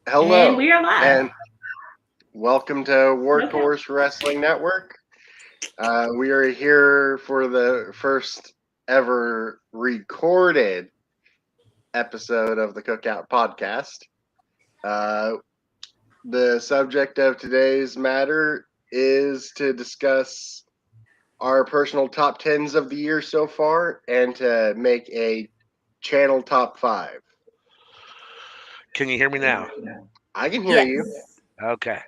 Hello, And we are live. and welcome to Workhorse Wrestling Network. We are here for the first ever recorded episode of the Cookout podcast. The subject of today's matter is to discuss our personal top 10s of the year so far and to make a channel top 5. Can you hear me now? I can hear you. Okay.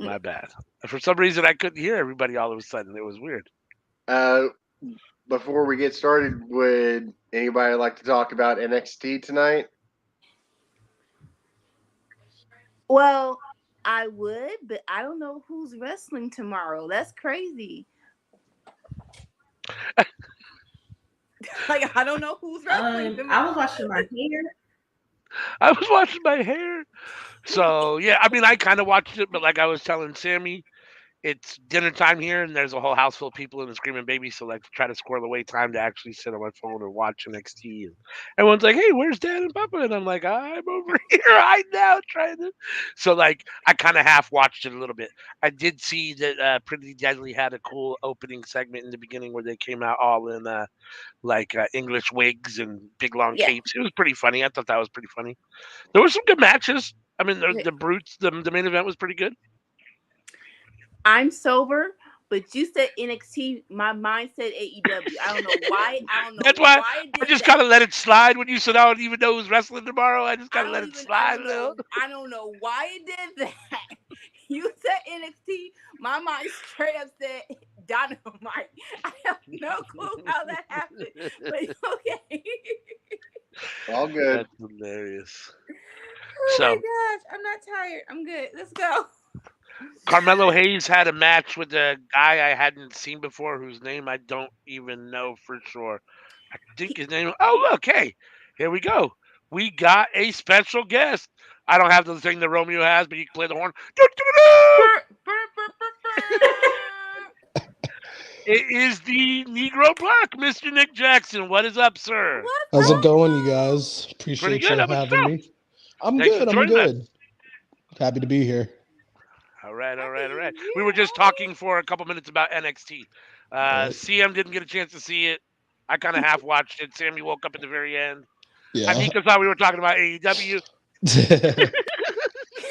My bad. For some reason, I couldn't hear everybody all of a sudden. It was weird. Before we get started, would anybody like to talk about NXT tonight? Well, I would, but I don't know who's wrestling tomorrow. That's crazy. Like, I don't know who's wrestling tomorrow. I was watching my hair. I was watching my hair. So, yeah, I mean, I kind of watched it, but like I was telling Sammy, it's dinner time here, and there's a whole house full of people and a screaming baby. So, like, try to squirrel away time to actually sit on my phone and watch NXT. And everyone's like, "Hey, where's Dad and Papa?" And I'm like, "I'm over here right now trying to." So, like, I kind of half watched it a little bit. I did see that Pretty Deadly had a cool opening segment in the beginning where they came out all in English wigs and big long capes. It was pretty funny. I thought that was pretty funny. There were some good matches. I mean, the Brutes, the main event was pretty good. I'm sober, but you said NXT. My mind said AEW. I don't know why. That's why I just kind of let it slide when you said I don't even know who's wrestling tomorrow. I just kind of let it slide. I don't know why it did that. You said NXT. My mind straight up said Dynamite. I have no clue how that happened, but okay. All good. That's hilarious. Oh my gosh, I'm not tired. I'm good. Let's go. Carmelo Hayes had a match with a guy I hadn't seen before, whose name I don't even know for sure. I think his name. Oh, look, hey, here we go. We got a special guest. I don't have the thing that Romeo has, but you can play the horn. It is the Negro Black, Mr. Nick Jackson. What is up, sir? How's it going, you guys? Appreciate you having me. I'm good. Happy to be here. All right. We were just talking for a couple minutes about NXT. CM didn't get a chance to see it. I kind of half watched it. Sammy woke up at the very end. Yeah. Anika thought we were talking about AEW.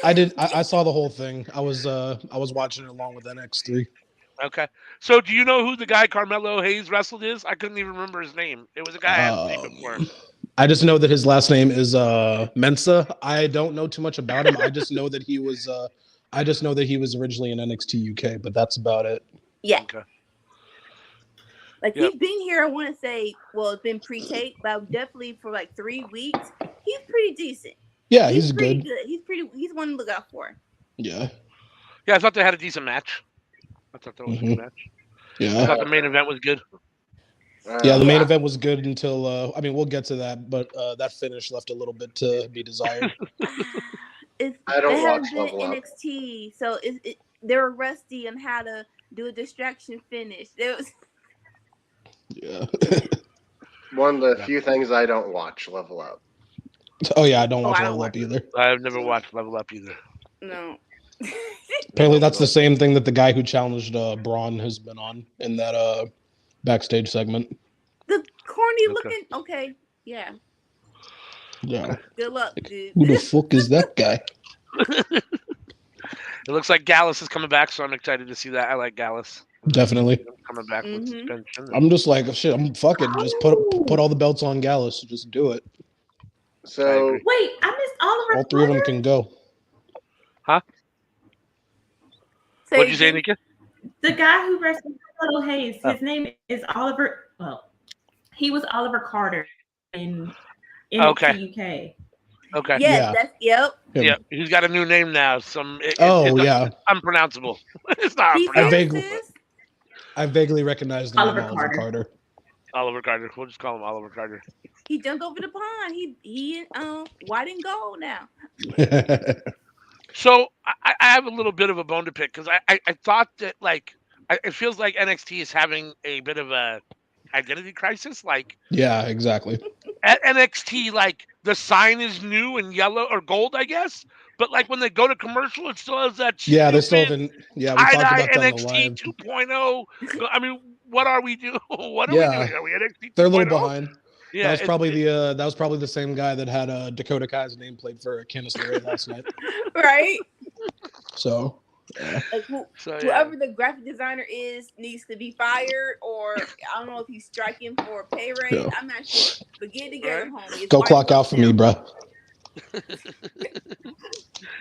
I did. I saw the whole thing. I was watching it along with NXT. Okay. So do you know who the guy Carmelo Hayes wrestled is? I couldn't even remember his name. It was a guy I hadn't seen before. I just know that his last name is Mensah. I don't know too much about him. I just know that he was originally in NXT UK, but that's about it. Yeah. Okay. Like he's been here, I want to say, well, it's been pre-tape, but definitely for like 3 weeks. He's pretty decent. Yeah, he's good. He's one to look out for. Yeah. Yeah, I thought they had a decent match. I thought that was a good match. Yeah. I thought the main event was good. Yeah, the main event was good until we'll get to that, but that finish left a little bit to be desired. I don't watch Level Up. NXT, so they were rusty on how to do a distraction finish. Yeah. One of the few things I don't watch, Level Up. Oh yeah, I don't watch Level Up either. I've never watched Level Up either. No. Apparently, that's the same thing that the guy who challenged Braun has been on in that backstage segment. The corny looking. Okay, yeah. Yeah. Good luck, dude. Who the fuck is that guy? It looks like Gallus is coming back, so I'm excited to see that. I like Gallus. Definitely. Coming back with suspension. I'm just like, shit, I'm fucking just put all the belts on Gallus. Just do it. So wait, I missed Oliver. All three of them can go. Huh? What'd you say, Nika? The guy who wrestled Carmelo Hayes, his name is Oliver. Well, he was Oliver Carter in NXT UK. Okay. Yes, that's Yeah, he's got a new name now. It's unpronounceable. It's not unpronounceable. I vaguely recognize the name Oliver Carter. Oliver Carter. We'll just call him Oliver Carter. He jumped over the pond. He white and gold now. So I have a little bit of a bone to pick because I thought that it feels like NXT is having a bit of a identity crisis. Yeah, exactly. at NXT, like the sign is new and yellow or gold, I guess. But like when they go to commercial, it still has that Yeah, they still stupid haven't. Yeah, we talked tie-dye about that on the NXT live. 2.0. I mean, what are we doing? What are we Yeah, doing? Are we NXT 2.0? they're a little behind. Yeah, That was probably the same guy that had Dakota Kai's nameplate for Candice LeRae last night. Right? So, Like whoever the graphic designer is needs to be fired, or I don't know if he's striking for a pay raise. Yeah. I'm not sure. But get it together, homie. It's go white clock out folks for now. me, bro.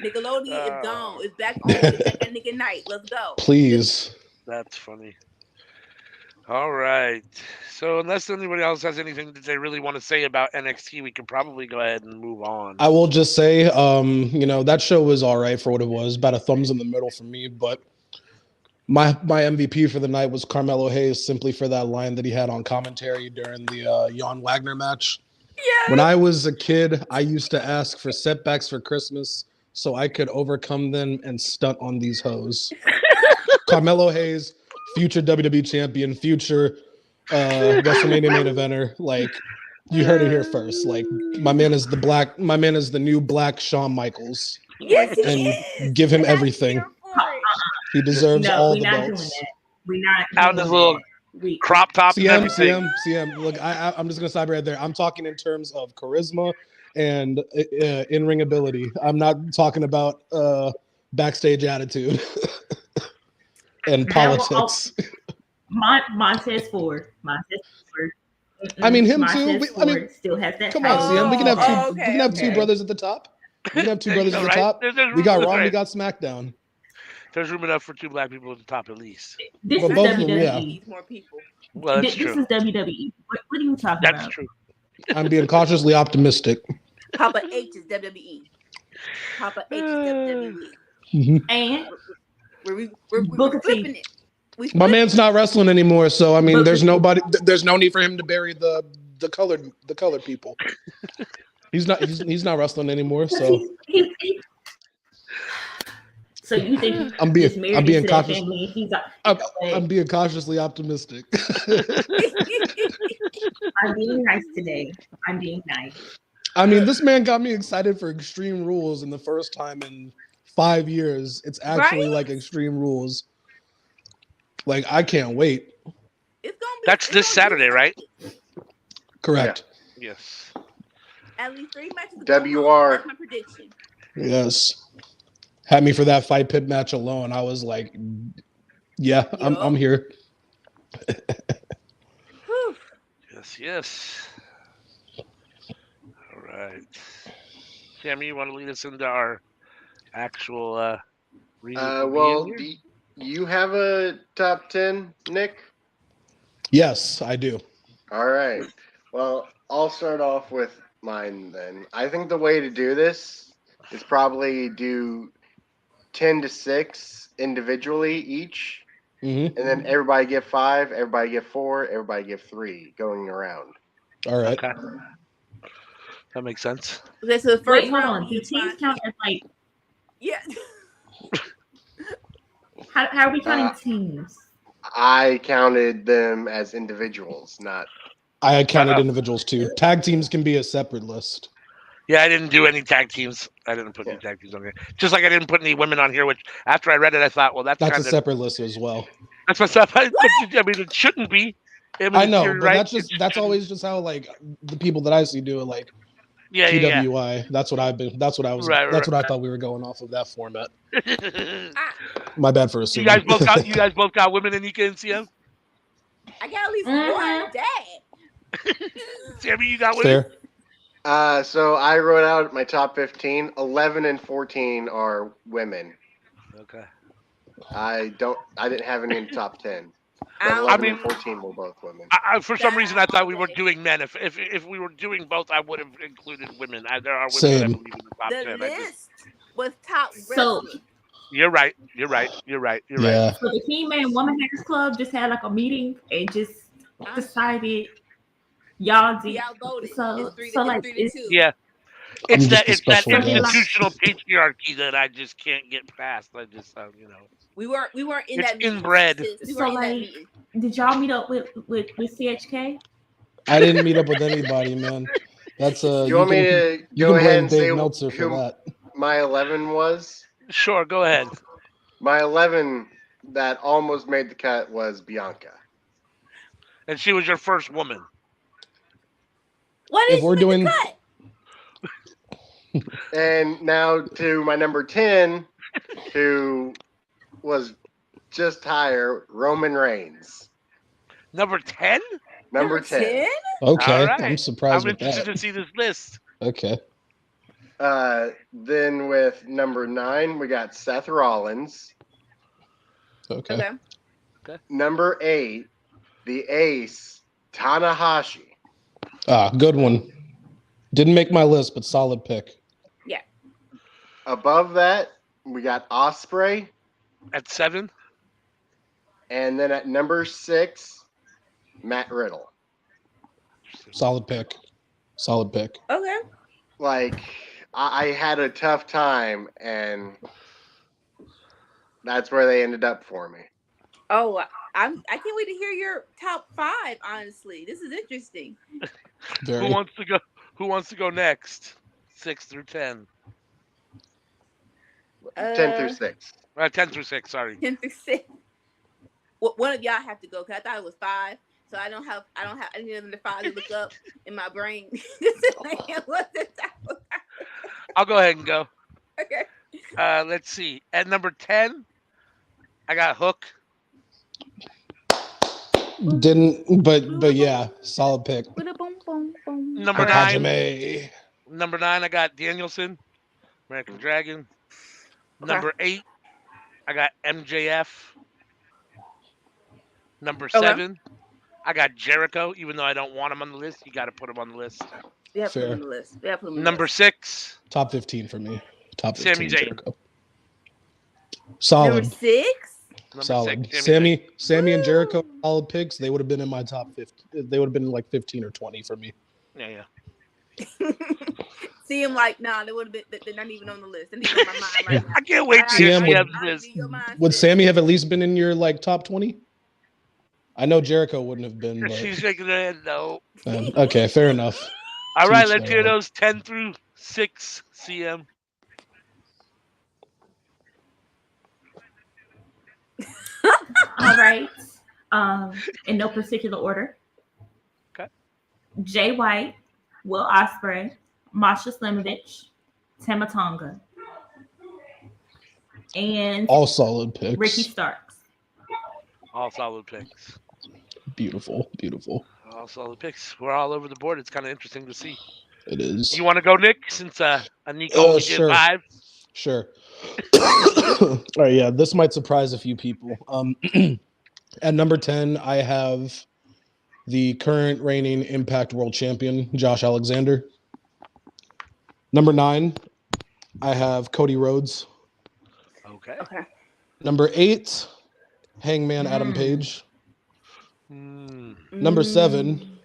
Nickelodeon is gone. It's back on. It's back at Nick at Night. Let's go. Please. That's funny. All right. So unless anybody else has anything that they really want to say about NXT, we can probably go ahead and move on. I will just say, that show was all right for what it was. About a thumbs in the middle for me, but my MVP for the night was Carmelo Hayes, simply for that line that he had on commentary during the Jan Wagner match. Yeah. When I was a kid, I used to ask for setbacks for Christmas so I could overcome them and stunt on these hoes. Carmelo Hayes, future WWE champion, future WrestleMania main eventer. Like, you heard it here first. Like, my man is the new black Shawn Michaels. Yes, he And is. give him everything. He deserves all the belts. We're not Out this little crop top. CM. Look, I'm just gonna stop right there. I'm talking in terms of charisma and in-ring ability. I'm not talking about backstage attitude and politics. Montez Ford. I mean, him Montez too. Ford still has that. Come on, CM. We can have two. okay, We can have okay. two brothers at the top. We can have two brothers at the Right? top. There's We got room- Raw. right. We got SmackDown. There's room enough for two black people at the top at least. This Well, is both of them, WWE. yeah. Needs more people. Well, that's This true. is WWE. What are you talking That's about? true. I'm being cautiously optimistic. Papa H is WWE. Papa H is WWE. And We're Booker T. flipping it. My man's not wrestling anymore, so I mean, there's nobody. There's no need for him to bury the colored people. He's not wrestling anymore. So so you think I'm being cautious. I'm being cautiously optimistic. I'm being nice today. I'm being nice. I mean, this man got me excited for Extreme Rules, and the first time in 5 years, it's actually Right? like Extreme Rules. Like, I can't wait. It's gonna be. That's it's this gonna be Saturday, right? Correct. Yes. At least 3 matches. WR. That's my prediction. Yes. Had me for that fight pit match alone. I was like, yeah, I'm here. Whew. Yes. All right. Sammy, you want to lead us into our actual reason for Well, being here? do you have a top 10, Nick? Yes, I do. All right. Well, I'll start off with mine then. I think the way to do this is probably do 10 to 6 individually each, Mm-hmm. and then everybody get 5, everybody get 4, everybody get 3 going around. All right. Okay. That makes sense. Okay, so the first Wait, hold round on. Do is teams fine. count as like? Yeah. How are we counting teams? I counted them as individuals, not. I counted individuals too. Tag teams can be a separate list. Yeah, I didn't do any tag teams. I didn't put any tag teams on here. Just like I didn't put any women on here, which after I read it, I thought, well, that's a kind of separate list as well. that's my stuff. I mean, it shouldn't be. I know, you're but right. that's always just how like the people that I see do it. Like yeah. PWI. That's what I thought we were going off of that format. My bad for You assuming. guys both got women in Nika and CM. I got at least Mhm. one. Dad. Sammy, you got women. Fair. So I wrote out my top 15. 11 and 14 are women. Okay. I didn't have any in the top 10. But I 11 mean- and 14 were both women. For some reason, I thought we were doing men. If we were doing both, I would have included women. There are women that I Same. believe in the top The 10. list was top So- wrestling. You're right. Right. Yeah. So the Team Man Woman Hackers Club just had like a meeting and just decided y'all did. Y'all voted. So- It's 3 so, to, like, 3 to 2. Yeah. I'm It's just that a it's that special guest. institutional patriarchy that I just can't get past. I just We weren't in It's that meeting. inbred. sis. We So, weren't in that like- meeting. Did y'all meet up with CHK? I didn't meet up with anybody, man. That's You want me to you go can ahead blame and Dave say Meltzer for who that. my 11 was? Sure, go ahead. My 11 that almost made the cut was Bianca. And she was your first woman. What If did we're she make doing- the cut? And now to my number 10, who was just higher, Roman Reigns. Number 10? Number 10. Okay, All right. I'm surprised I'm with interested that. to see this list. Okay. Then with number 9, we got Seth Rollins. Okay. Number 8, the ace, Tanahashi. Good one. Didn't make my list, but solid pick. Yeah. Above that, we got Osprey. At 7? And then at number 6, Matt Riddle. Solid pick. Solid pick. Okay. Like, I had a tough time, and that's where they ended up for me. Oh, I can't wait to hear your top 5. Honestly, this is interesting. Very. Who wants to go next? 6 through 10. 10 through 6. 10 through 6. Sorry. 10 through 6. Well, one of y'all have to go because I thought it was 5. So I don't have any of the 5 to look up in my brain. I'll go ahead and go. Okay. Let's see. At number 10, I got Hook. Didn't, but yeah, solid pick. Number 9. Hajime. Number 9, I got Danielson, American Dragon. Number 8, I got MJF. Number 7, I got Jericho. Even though I don't want him on the list, you got to put him on the list. Yeah, put Fair. him on the list. Yeah, put him on the Number list. 6, Top 15 for me. Top 15. Sami Zayn. Jericho. Solid. Number 6. Number Solid. 6, Sammy and Jericho, solid picks. They would have been in my top 50. They would have been like 15 or 20 for me. Yeah. See him like, nah, they would have been. They're not even on the list. They're not even on my mind right now. I can't wait to hear CM Sam's list. Would Sammy have at least been in your like top 20? I know Jericho wouldn't have been, but She's shaking her head no. okay, fair enough. All right, Teach let's their hear own. those 10 through 6, CM. All right. In no particular order. Okay. Jay White, Will Ospreay, Masha Slimovich, Tama Tonga, and All solid picks. Ricky Starks. All solid picks. Beautiful. All solid picks. We're all over the board. It's kind of interesting to see. It is. You want to go, Nick? Since Nico only sure. did 5. Sure. All right, yeah, this might surprise a few people. At number 10, I have the current reigning Impact World Champion, Josh Alexander. Number 9, I have Cody Rhodes. Okay. Number 8, Hangman Adam Page. Number 7,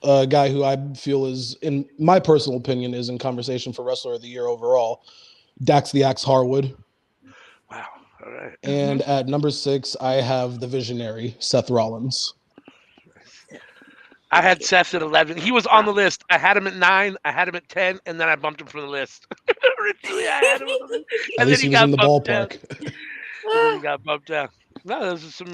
a guy who I feel is, in my personal opinion, is in conversation for Wrestler of the Year overall, Dax the Axe Harwood. Wow. All right. And at number 6, I have the visionary, Seth Rollins. I had Seth at 11. He was on the list. I had him at 9. I had him at 10, and then I bumped him from the list. Originally, I had him on the list. At least he was in the ballpark. And then he got bumped down. No, those are some,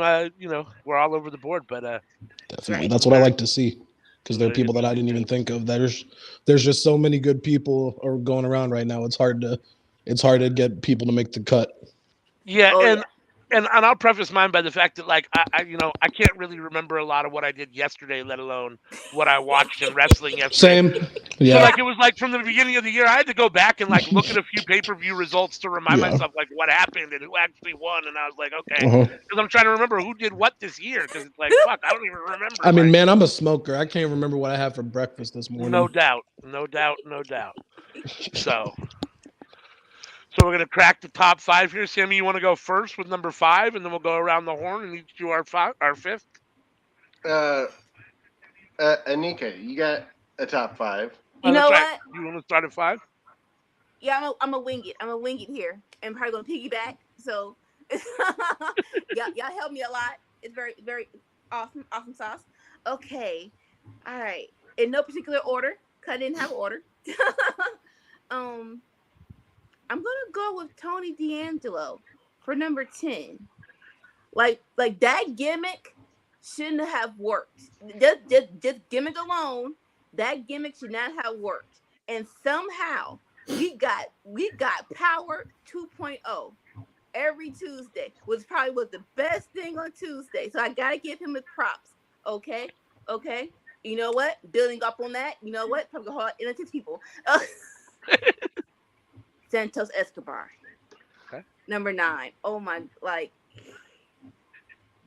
we're all over the board, but Definitely. That's what I like to see. Because there are people that I didn't even think of. There's just so many good people are going around right now. It's hard to get people to make the cut. Yeah, and I'll preface mine by the fact that like I can't really remember a lot of what I did yesterday, let alone what I watched in wrestling yesterday. Same. Yeah. So like it was like from the beginning of the year, I had to go back and like look at a few pay-per-view results to remind myself like what happened and who actually won. And I was like, okay, because I'm trying to remember who did what this year. Because it's like fuck, I don't even remember. I mean, man, I'm a smoker. I can't remember what I had for breakfast this morning. No doubt. So we're gonna crack the top 5 here. Sammy, you want to go first with number 5, and then we'll go around the horn and each do our 5th. Anika, you got a top 5. You know what? You want to start at 5? Yeah, I'm a wing it. I'm a wing it here. I'm probably gonna piggyback. So y'all help me a lot. It's very, very awesome sauce. Okay. All right. In no particular order, I didn't have order. I'm gonna go with Tony D'Angelo for number 10. Like that gimmick shouldn't have worked. Just gimmick alone, that gimmick should not have worked. And somehow we got Power 2.0 every Tuesday, which probably was the best thing on Tuesday. So I gotta give him his props. Okay. You know what? Building up on that. You know what? Probably hard innocent people. Santos Escobar. Okay. Number 9. Oh my! Like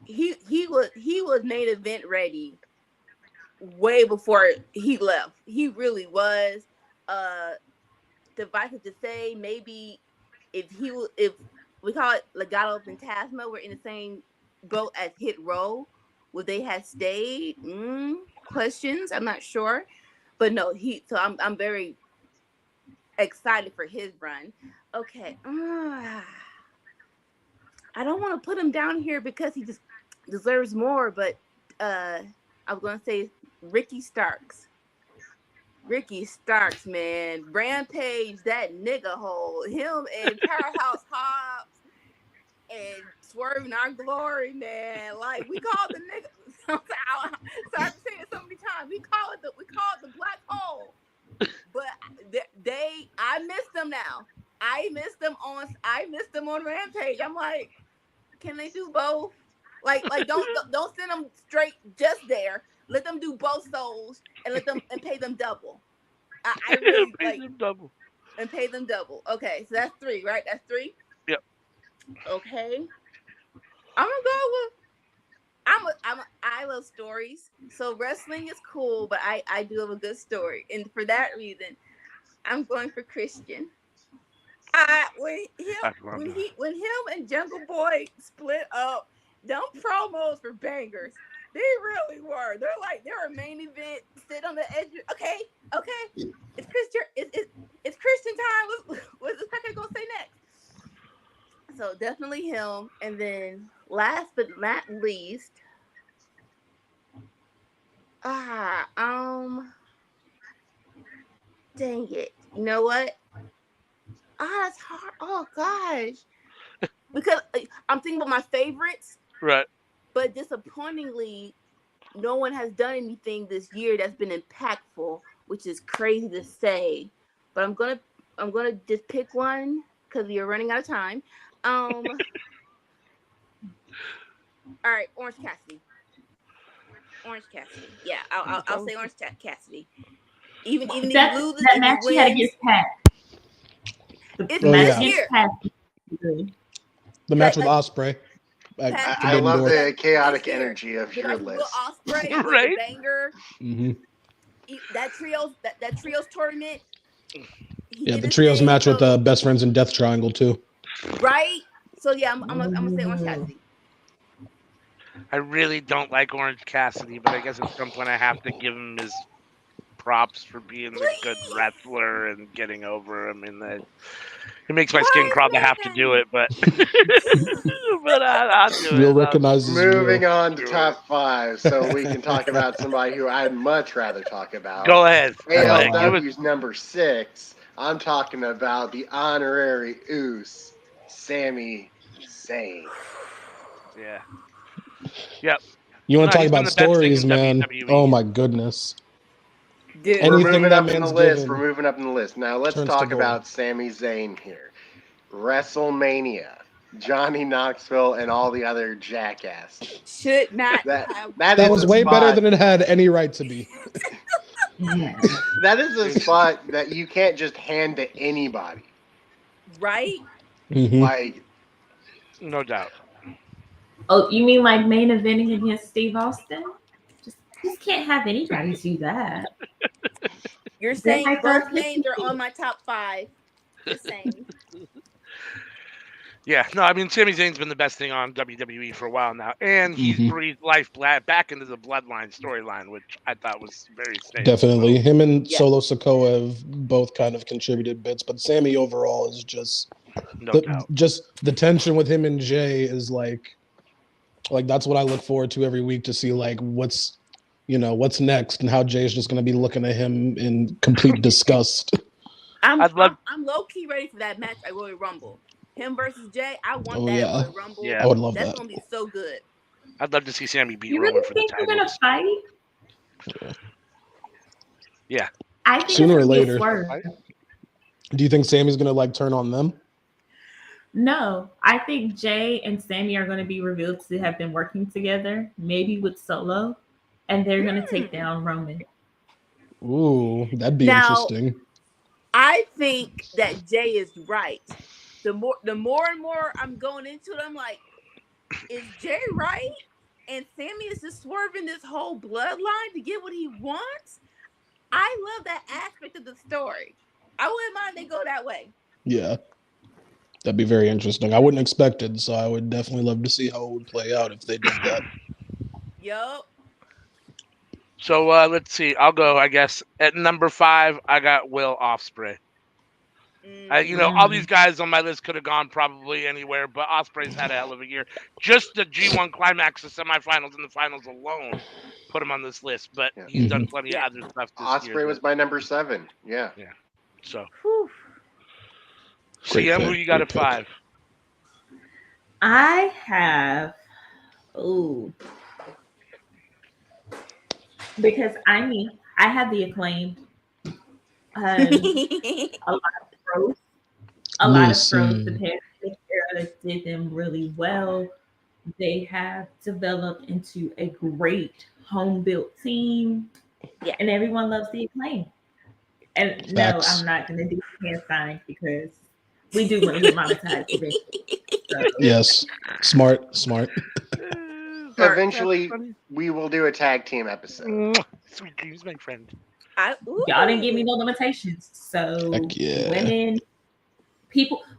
he was main event ready way before he left. He really was. Divisive to say, maybe if we call it Legado Fantasma, we're in the same boat as Hit Row, would they have stayed? Questions. I'm not sure, but no. So I'm very excited for his run. Okay. I don't want to put him down here because he just deserves more, but I was going to say Ricky Starks. Ricky Starks, man. Rampage, that nigga hole. Him and Powerhouse Hobbs and Swerve in Our Glory, man. Like, we call the nigga. Sorry for saying it so many times. We call it the black hole. But I miss them now. I miss them on Rampage. I'm like, can they do both? Like don't send them straight just there. Let them do both souls and pay them double. I really pay them double. And pay them double. Okay, so that's 3, right? That's 3. Yep. Okay. I'm gonna go with. I love stories. So wrestling is cool, but I do have a good story, and for that reason, I'm going for Christian. When him and Jungle Boy split up, them promos were bangers. They really were. They're a main event. Sit on the edge. Okay. It's Christian time. What's Pekka gonna say next? So definitely him. And then last but not least, dang it. You know what? That's hard. Oh gosh. Because I'm thinking about my favorites. Right. But disappointingly, no one has done anything this year that's been impactful, which is crazy to say. But I'm gonna just pick one because we are running out of time. All right, Orange Cassidy. Yeah, I'll say Orange Cassidy. Even if he loses, that match he had against Pat. It's last year. The match with Ospreay. I love the chaotic energy of your list. Ospreay, right? Banger. Mm-hmm. That trios tournament. Yeah, the trios match with Best Friends in Death Triangle too. Right. So yeah, I'm gonna say Orange Cassidy. I really don't like Orange Cassidy, but I guess at some point I have to give him his props for being a good wrestler and getting over him. And that it makes my skin crawl to have to do it, but I'll do We'll it. recognize Moving on to top 5, so we can talk about somebody who I'd much rather talk about. Go ahead. ALW's number 6. I'm talking about the honorary Oos, Sami Zayn. Yeah. Yep. You want to talk about stories, man? WWE. Oh my goodness. Dude. We're Anything moving that up in the man's list. given We're moving up in the list. Now let's turns talk to gold. about Sami Zayn here. WrestleMania, Johnny Knoxville, and all the other jackasses. Should not That was way better than it had any right to be. That is a spot that you can't just hand to anybody. Right? Mm-hmm. Like, No doubt. Oh, you mean like main eventing against Steve Austin? Just can't have anybody do that. You're saying both names are on my top 5. Just saying. Yeah, no, I mean, Sami Zayn's been the best thing on WWE for a while now, and he's breathed life back into the Bloodline storyline, which I thought was very safe. Definitely. Him and Solo Sikoa have both kind of contributed bits, but Sammy overall is just just the tension with him and Jay is like that's what I look forward to every week to see what's what's next and how Jay's just going to be looking at him in complete disgust. I'm low key ready for that match at Royal Rumble. Him versus Jay. I want that at Royal Rumble. Yeah. I would love That's that. gonna be so good. I'd love to see Sammy beat You Roman really for the think they're titles. gonna fight? Yeah. I think Sooner or it's gonna be a later. swerve. Do you think Sammy's going to like turn on them? No, I think Jay and Sammy are going to be revealed to have been working together, maybe with Solo, and they're going to take down Roman. Ooh, that'd be interesting. I think that Jay is right. The more and more I'm going into it, I'm like, is Jay right? And Sammy is just swerving this whole bloodline to get what he wants. I love that aspect of the story. I wouldn't mind they go that way. Yeah. That'd be very interesting. I wouldn't expect it, so I would definitely love to see how it would play out if they did that. Yup. So let's see. I'll go, I guess. At number 5, I got Will Ospreay. All these guys on my list could have gone probably anywhere, but Ospreay's had a hell of a year. Just the G1 Climax, the semifinals, and the finals alone put him on this list. But he's done plenty of other stuff this year. Ospreay was my number 7. Yeah. So, Great CM, pick, who you got great at pick. 5? I have, because I have the Acclaimed. A lot of growth. The past era did them really well. They have developed into a great home-built team. Yeah, and everyone loves the Acclaim. And Facts. no, I'm not going to do hand signs because we do want to get monetized eventually. So. Yes, smart. Eventually, we will do a tag team episode. Sweet dreams, my friend. Y'all didn't give me no limitations. So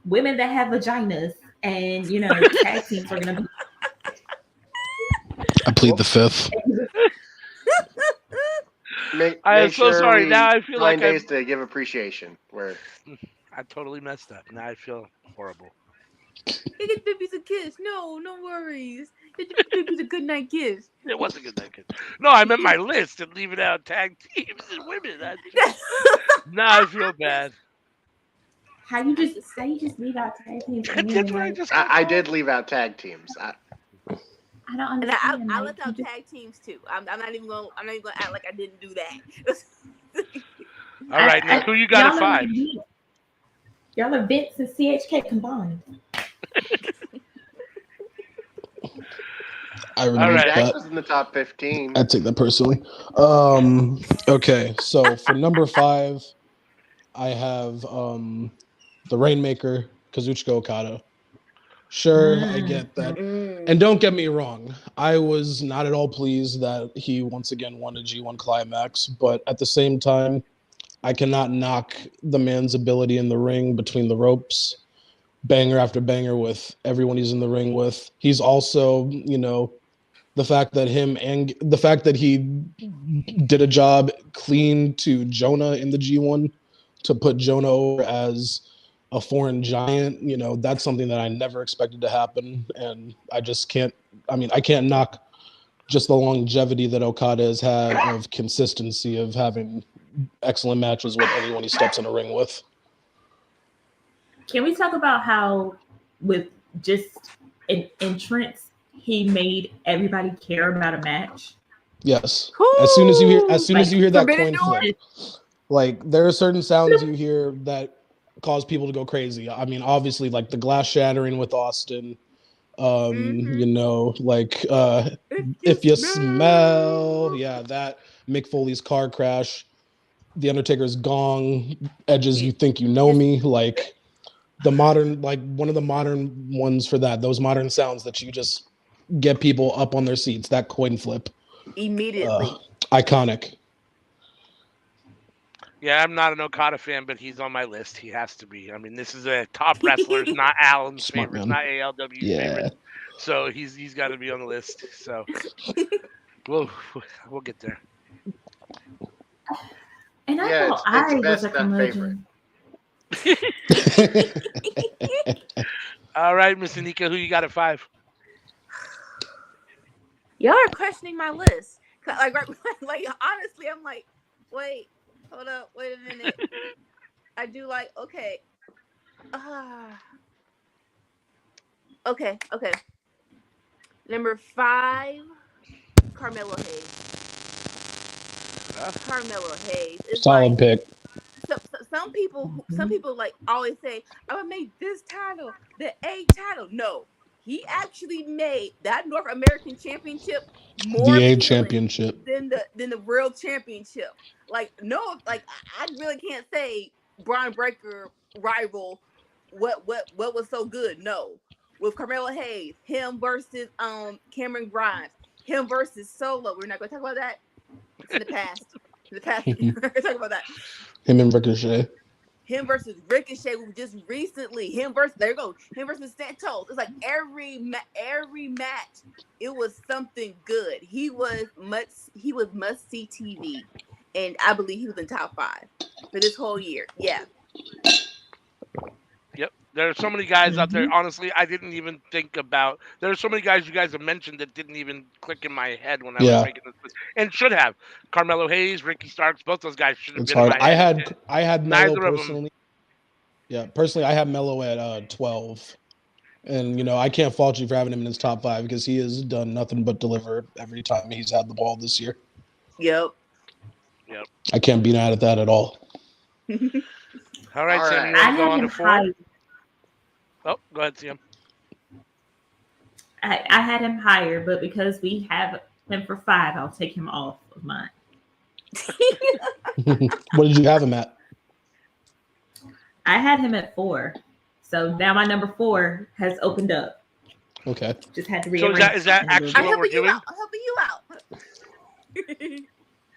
women that have vaginas and tag teams are gonna be. I plead the 5th. I am so sorry. Now I feel like 9 days to give appreciation. Where I totally messed up. Now I feel horrible. Get the babies a kiss. No worries. Get the babies a good night kiss. It was a good night kiss. No, I meant my list and leaving out tag teams and women. Now I feel bad. How you just leave out tag teams? I did leave out tag teams. I don't understand. I left out tag teams too. I'm not even gonna act like I didn't do that. All right, Nick, who you got at 5? Y'all are Vince and CHK combined. I remember that was in the top 15. I take that personally. Okay, so for number 5, I have the Rainmaker, Kazuchika Okada. Sure, I get that. And don't get me wrong, I was not at all pleased that he once again won a G1 Climax, but at the same time, I cannot knock the man's ability in the ring between the ropes, banger after banger with everyone he's in the ring with. He's also, the fact that he did a job clean to Jonah in the G1 to put Jonah over as a foreign giant, that's something that I never expected to happen. And I can't knock just the longevity that Okada has had of consistency of having excellent matches with anyone he steps in a ring with. Can we talk about how with just an entrance, he made everybody care about a match? Yes. As soon as you hear that coin flip, like there are certain sounds you hear that cause people to go crazy. I mean, obviously, like the glass shattering with Austin. If you smell, that Mick Foley's car crash, the Undertaker's gong, Edge's "You Think You Know Me," like the modern, like one of the modern ones for that. Those modern sounds that you just get people up on their seats. That coin flip, immediately, iconic. Yeah, I'm not an Okada fan, but he's on my list. He has to be. I mean, this is a top wrestler, not Alan's favorite, not ALW's favorite. So he's got to be on the list. So we'll get there. And I thought I was a curmudgeon. All right, Miss Anika, who you got at 5? Y'all are questioning my list Like, right, like honestly, I'm like, wait, hold up, wait a minute. I do like, okay. Okay. Number 5, Carmelo Hayes. Carmelo Hayes. It's Solid like pick. some people like always say, I would make this title the A title. No, he actually made that North American Championship more The A appealing championship. than the World Championship. Like, no, like I really can't say Braun Breaker rival. What was so good? No, with Carmelo Hayes, him versus Cameron Grimes, him versus Solo. We're not going to talk about that. It's in the past. We're talking about that. Him and Ricochet. Him versus Ricochet just recently. Him versus Santos. It's like every match, it was something good. He was must see TV, and I believe he was in top 5 for this whole year. Yeah. Yep. There are so many guys out there. Honestly, I didn't even think about. There are so many guys you guys have mentioned that didn't even click in my head when I was making this list, and should have. Carmelo Hayes, Ricky Starks, both those guys should have been hard. in my head. I had Melo Neither of personally. them. Yeah, personally, I have Melo at 12, and I can't fault you for having him in his top 5 because he has done nothing but deliver every time he's had the ball this year. Yep. I can't be mad at that at all. All right, Sam, you want to go on to 4? Oh, go ahead, Sam. I had him higher, but because we have him for 5, I'll take him off of mine. What did you have him at? I had him at 4. So now my number 4 has opened up. Okay. Just had to rearrange. So is that actually what we're doing? I'm helping you out.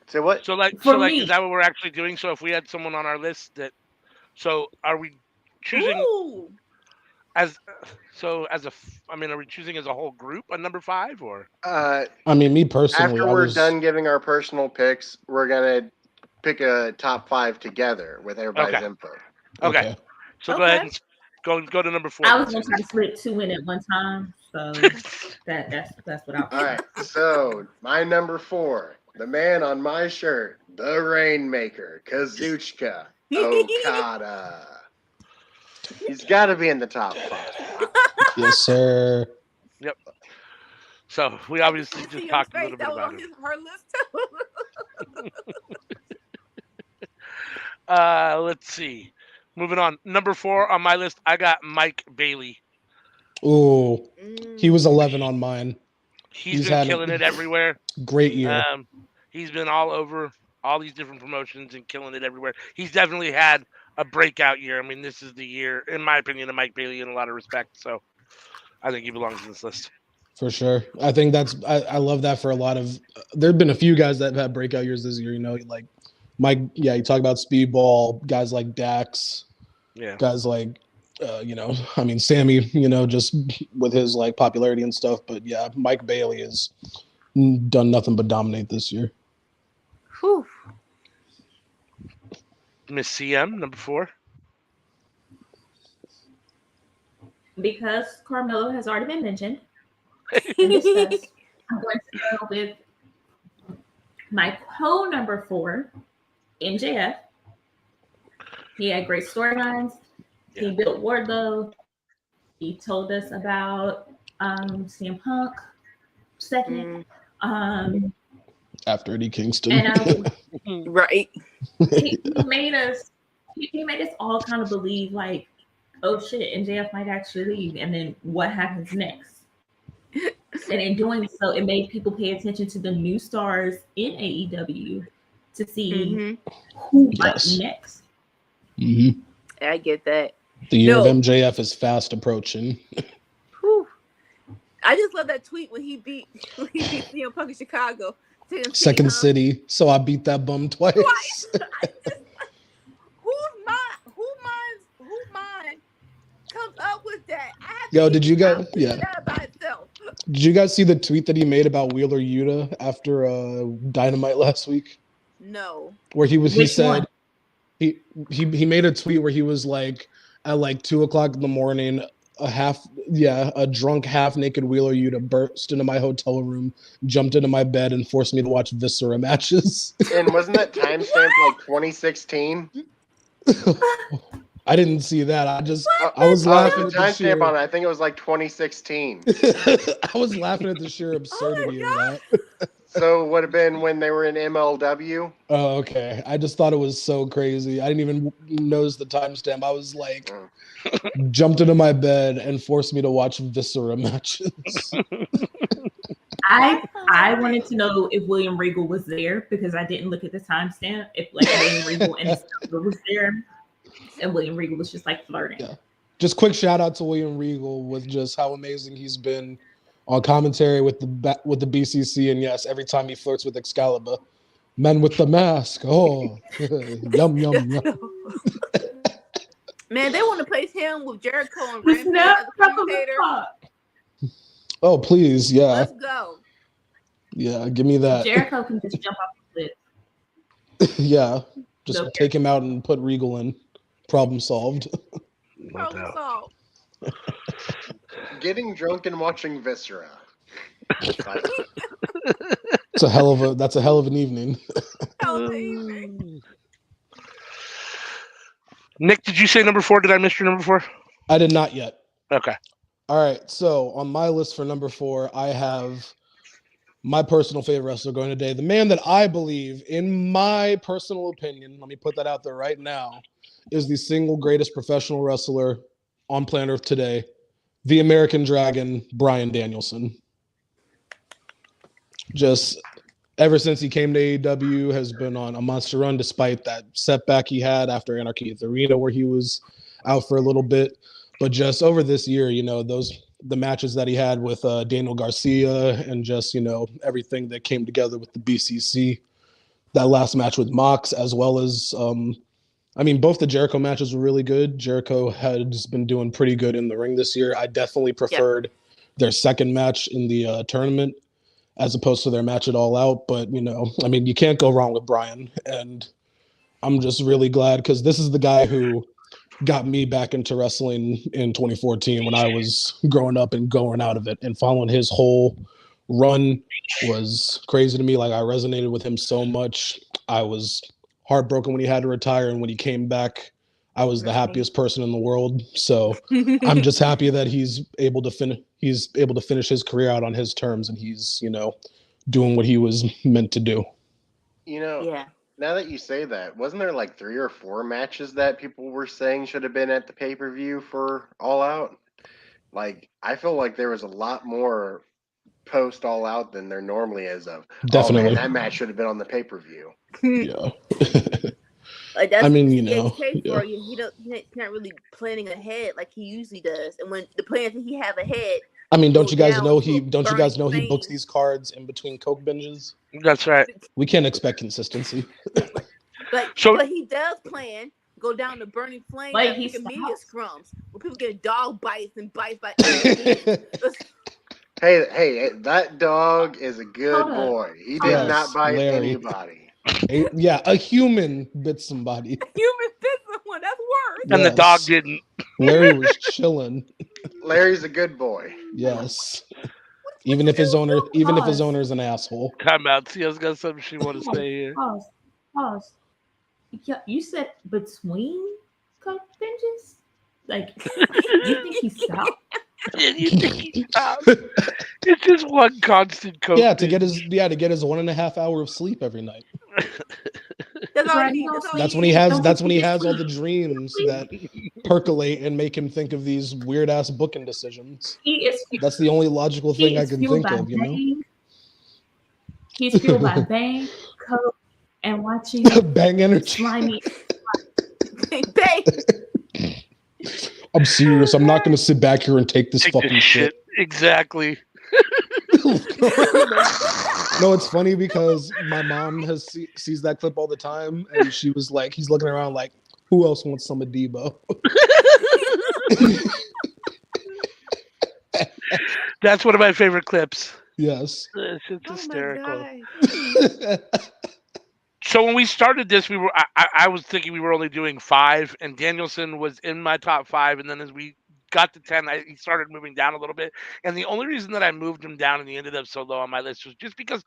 So what? So like, me. is that what we're actually doing? So if we had someone on our list that, so are we choosing Ooh. are we choosing as a whole group on number 5 or? I mean, me personally, After we're done giving our personal picks, we're gonna pick a top 5 together with everybody's info. Okay. So go ahead and go to number 4. I was gonna try to split 2 in at one time, so that's what I'll. All right. So my number 4, the man on my shirt, the Rainmaker, Kazuchika Okada. He's got to be in the top 5. Yes, sir. Yep. So we obviously just talked a little bit about it. Her list too. Let's see. Moving on. Number 4 on my list, I got Mike Bailey. Ooh, he was 11 on mine. He's been killing it everywhere. Great year. He's been all over all these different promotions and killing it everywhere. He's definitely had a breakout year. I mean, this is the year, in my opinion, of Mike Bailey in a lot of respect. So I think he belongs in this list. For sure. I think I love that for a lot of, there have been a few guys that have had breakout years this year, like Mike. Yeah. You talk about Speedball, guys like Dax, guys like, I mean, Sammy, just with his like popularity and stuff, but yeah, Mike Bailey has done nothing but dominate this year. Whew. Miss CM, number 4. Because Carmelo has already been mentioned and discussed, I'm going to go with my number 4, MJF. He had great storylines. He built Wardlow. He told us about CM Punk second. After Eddie Kingston. And, right. He made us all kind of believe like, oh shit, MJF might actually leave, and then what happens next? And in doing so, it made people pay attention to the new stars in AEW to see who might be next. Mm-hmm. I get that. The year of MJF is fast approaching. Whew. I just love that tweet when he beat CM Punk in Chicago. Second city, so I beat that bum twice. Who mind comes up with that? Did you guys? Yeah. That by itself. Did you guys see the tweet that he made about Wheeler Yuta after Dynamite last week? No. Where he said he made a tweet where he was like at like 2:00 in the morning a drunk half-naked Wheeler Yuta burst into my hotel room, jumped into my bed, and forced me to watch Viscera matches. And wasn't that timestamped like 2016? I didn't see that. I was laughing The at the sheer. timestamp on it, I think it was like 2016. I was laughing at the sheer absurdity of that. So it would have been when they were in MLW. Oh, okay. I just thought it was so crazy. I didn't even notice the timestamp. I was like, jumped into my bed and forced me to watch Viscera matches. I wanted to know if William Regal was there because I didn't look at the timestamp. If like William Regal and his number was there, and William Regal was just like flirting. Yeah. Just quick shout out to William Regal with just how amazing he's been on commentary with the BCC, and yes, every time he flirts with Excalibur, men with the mask. Oh, yum yum yum. Man, they want to place him with Jericho and It's Rampage not as a commentator. Oh please, yeah. Let's go. Yeah, give me that. Jericho can just jump off the cliff. Yeah, just Nope. take him out and put Regal in. Problem solved. No doubt. Getting drunk and watching Viscera. That's a hell of an evening. Nick, did you say number 4? Did I miss your number 4? I did not yet. Okay. All right, so on my list for number 4, I have my personal favorite wrestler going today. The man that I believe, in my personal opinion, let me put that out there right now, is the single greatest professional wrestler on planet Earth today, the American Dragon, Bryan Danielson. Just ever since he came to AEW, has been on a monster run despite that setback he had after Anarchy at the Arena where he was out for a little bit. But just over this year, the matches that he had with Daniel Garcia and just, everything that came together with the BCC, that last match with Mox, as well as, both the Jericho matches were really good. Jericho has been doing pretty good in the ring this year. I definitely preferred their second match in the tournament as opposed to their match at All Out. But, you can't go wrong with Bryan. And I'm just really glad because this is the guy who got me back into wrestling in 2014 when I was growing up and going out of it, and following his whole run was crazy to me. Like, I resonated with him so much. I was heartbroken when he had to retire, and when he came back, I was the happiest person in the world. So I'm just happy that he's able to finish his career out on his terms, and he's, doing what he was meant to do. Now that you say that, wasn't there like 3 or 4 matches that people were saying should have been at the pay-per-view for All Out? Like, I feel like there was a lot more post All Out than there normally is of. Definitely. Oh man, that match should have been on the pay-per-view. Yeah. Like that's for you. He's not really planning ahead like he usually does. And when the plans that he have ahead, don't you guys know he books these cards in between coke binges? That's right. We can't expect consistency. But he does plan go down to burning flames like he's media scrums where people get dog bites and bites by Hey, that dog is a good boy. He did not bite anybody. A human bit somebody. A human bit someone. That's worse. And the dog didn't. Larry was chilling. Larry's a good boy. Yes. Even if his owner is an asshole. Time out. Tia's got something she want to say here. Pause. Yeah, you said between coke binges? Like, you think he stopped? Yeah, you think he stopped? It's just one constant coke. Yeah, to get his 1.5 hour of sleep every night. That's when he has all the dreams that percolate and make him think of these weird ass booking decisions. That's the only logical thing I can think of, He's fueled by Bang, coke, and watching Bang energy. Slimy. Bang. I'm serious. I'm not going to sit back here and take this fucking shit. Exactly. No, it's funny because my mom sees that clip all the time, and she was like, he's looking around like, who else wants some of Debo? That's one of my favorite clips. Yes. It's hysterical. So when we started this, I was thinking we were only doing 5, and Danielson was in my top 5, and then as we got to 10, he started moving down a little bit. And the only reason that I moved him down and he ended up so low on my list was just because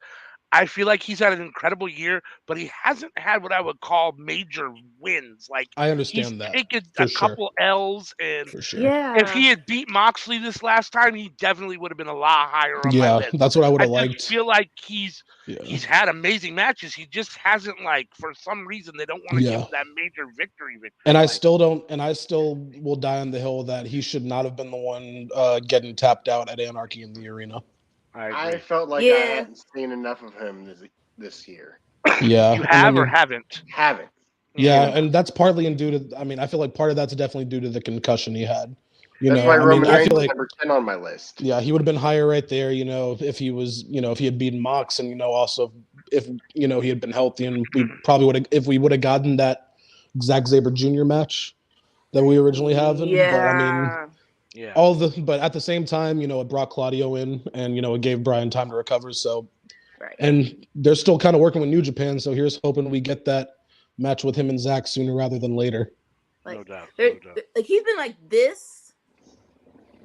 I feel like he's had an incredible year, but he hasn't had what I would call major wins. Like I he's understand that taken for a sure. couple L's, and For sure. if he had beat Moxley this last time, he definitely would have been a lot higher on my Yeah, list. that's what I would I have just liked. feel like he's Yeah. had amazing matches. He just hasn't, like, for some reason they don't want to give Yeah. him that major victory. And I like, still don't, and I still will die on the hill that he should not have been the one getting tapped out at Anarchy in the arena. I felt like I Yeah. hadn't seen enough of him this year. Yeah. you and I have or mean, haven't? Haven't. Yeah, and that's partly due to. I mean, I feel like part of that's definitely due to the concussion he had. You That's know, why I Roman mean, I Reigns feel was like number 10 on my list. yeah, he would have been higher right there. You know, if he was, you know, if he had beaten Mox, and you know, also if you know he had been healthy, and we probably would have, if we would have gotten that Zack Sabre Jr. match that we originally have. But I mean, Yeah. Yeah. but at the same time, you know, it brought Claudio in, and you know, it gave Brian time to recover. So, Right. and they're still kind of working with New Japan. So here's hoping we get that match with him and Zach sooner rather than later. Like, No doubt. like he's been like this,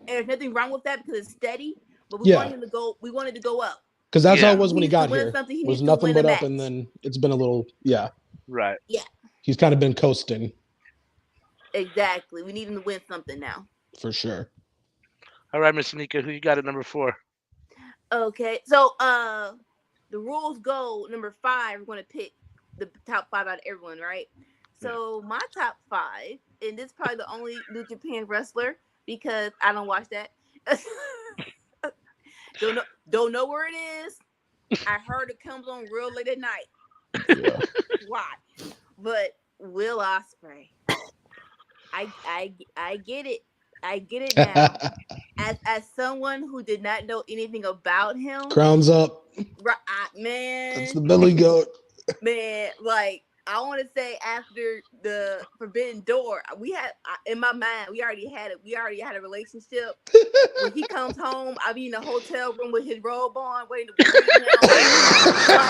and there's nothing wrong with that because it's steady. But we Yeah. want him to go. We wanted to go up. Because that's how Yeah. it was when he needs to got win here. something. He Was needs to nothing win but a up, and match. then it's been a little, yeah. Right. Yeah, He's kind of been coasting exactly. We need him to win something now. for sure. All right, Miss Anika, who you got at number 4? Okay, so the rules go number 5. We're going to pick the top 5 out of everyone, right? So my top 5, and this is probably the only New Japan wrestler because I don't watch that. don't know where it is. I heard it comes on real late at night. Yeah. Why? But Will Ospreay, I get it. I get it now. As someone who did not know anything about him, Crowns up. right, man, That's the Billy Goat. man. Like I want to say, after the Forbidden Door, we had in my mind we already had it. We already had a relationship. When he comes home, I be in the hotel room with his robe on, waiting to greet him. Y'all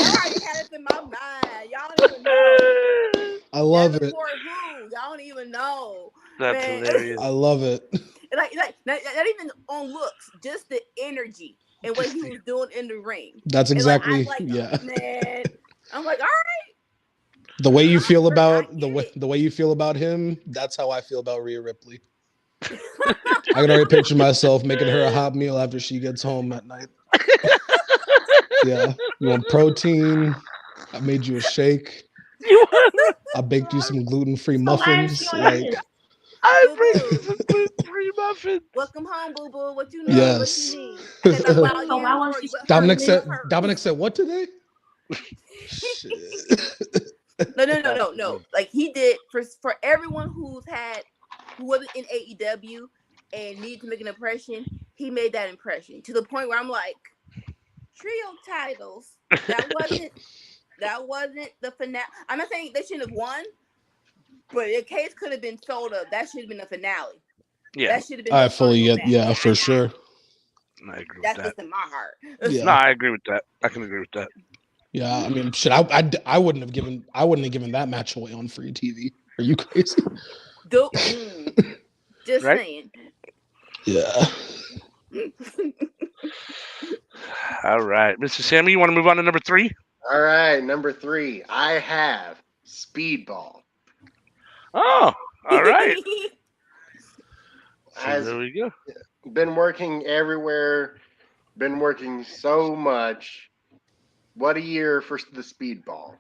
already had it in my mind. Y'all don't even know. I love Never it. for who? Y'all don't even know. That's Man. hilarious. I love it. Like not even on looks, just the energy and what he was doing in the ring. That's exactly, And yeah. Man, I'm like, all right. The way you feel about I the get way you feel about him, that's how I feel about Rhea Ripley. I can already picture myself making her a hot meal after she gets home at night. Yeah, you want protein? I made you a shake. I baked you some gluten-free muffins. Like, I Boo-boo. bring you some gluten-free muffins. Welcome home, boo boo. What you need? Yes. What you need? I got that wild So why yam won't for she you, but Dominic hers said. hurt. Dominic said what today? Shit. No. Like he did for everyone who wasn't in AEW and needed to make an impression. He made that impression to the point where I'm like, trio titles. That wasn't the finale. I'm not saying they shouldn't have won, but the case could have been sold up. That should have been the finale. Yeah, That should have been. I the fully final get. match. Yeah, for sure. I agree with That's that. just in my heart. Yeah. No, I agree with that. I can agree with that. Yeah, I mean, shit. I wouldn't have given that match away on free TV. Are you crazy? Just Right? saying. Yeah. All right, Mr. Sammy, you want to move on to number 3? All right, number 3. I have Speedball. Oh, all right. So Has there we go. been working everywhere, been working so much. What a year for the Speedball.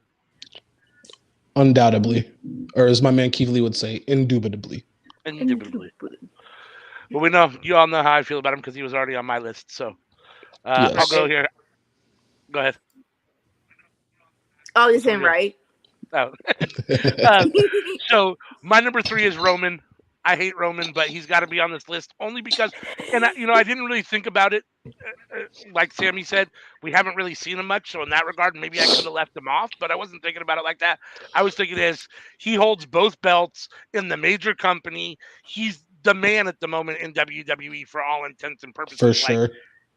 Undoubtedly, or as my man Keith Lee would say, indubitably. Indubitably. But we know, you all know how I feel about him because he was already on my list. So Yes. I'll go here. Go ahead. Oh, you're saying right. Oh. So my number 3 is Roman. I hate Roman, but he's got to be on this list only because, and I didn't really think about it. Like Sammy said, we haven't really seen him much. So in that regard, maybe I could have left him off, but I wasn't thinking about it like that. I was thinking he holds both belts in the major company. He's the man at the moment in WWE for all intents and purposes. For sure.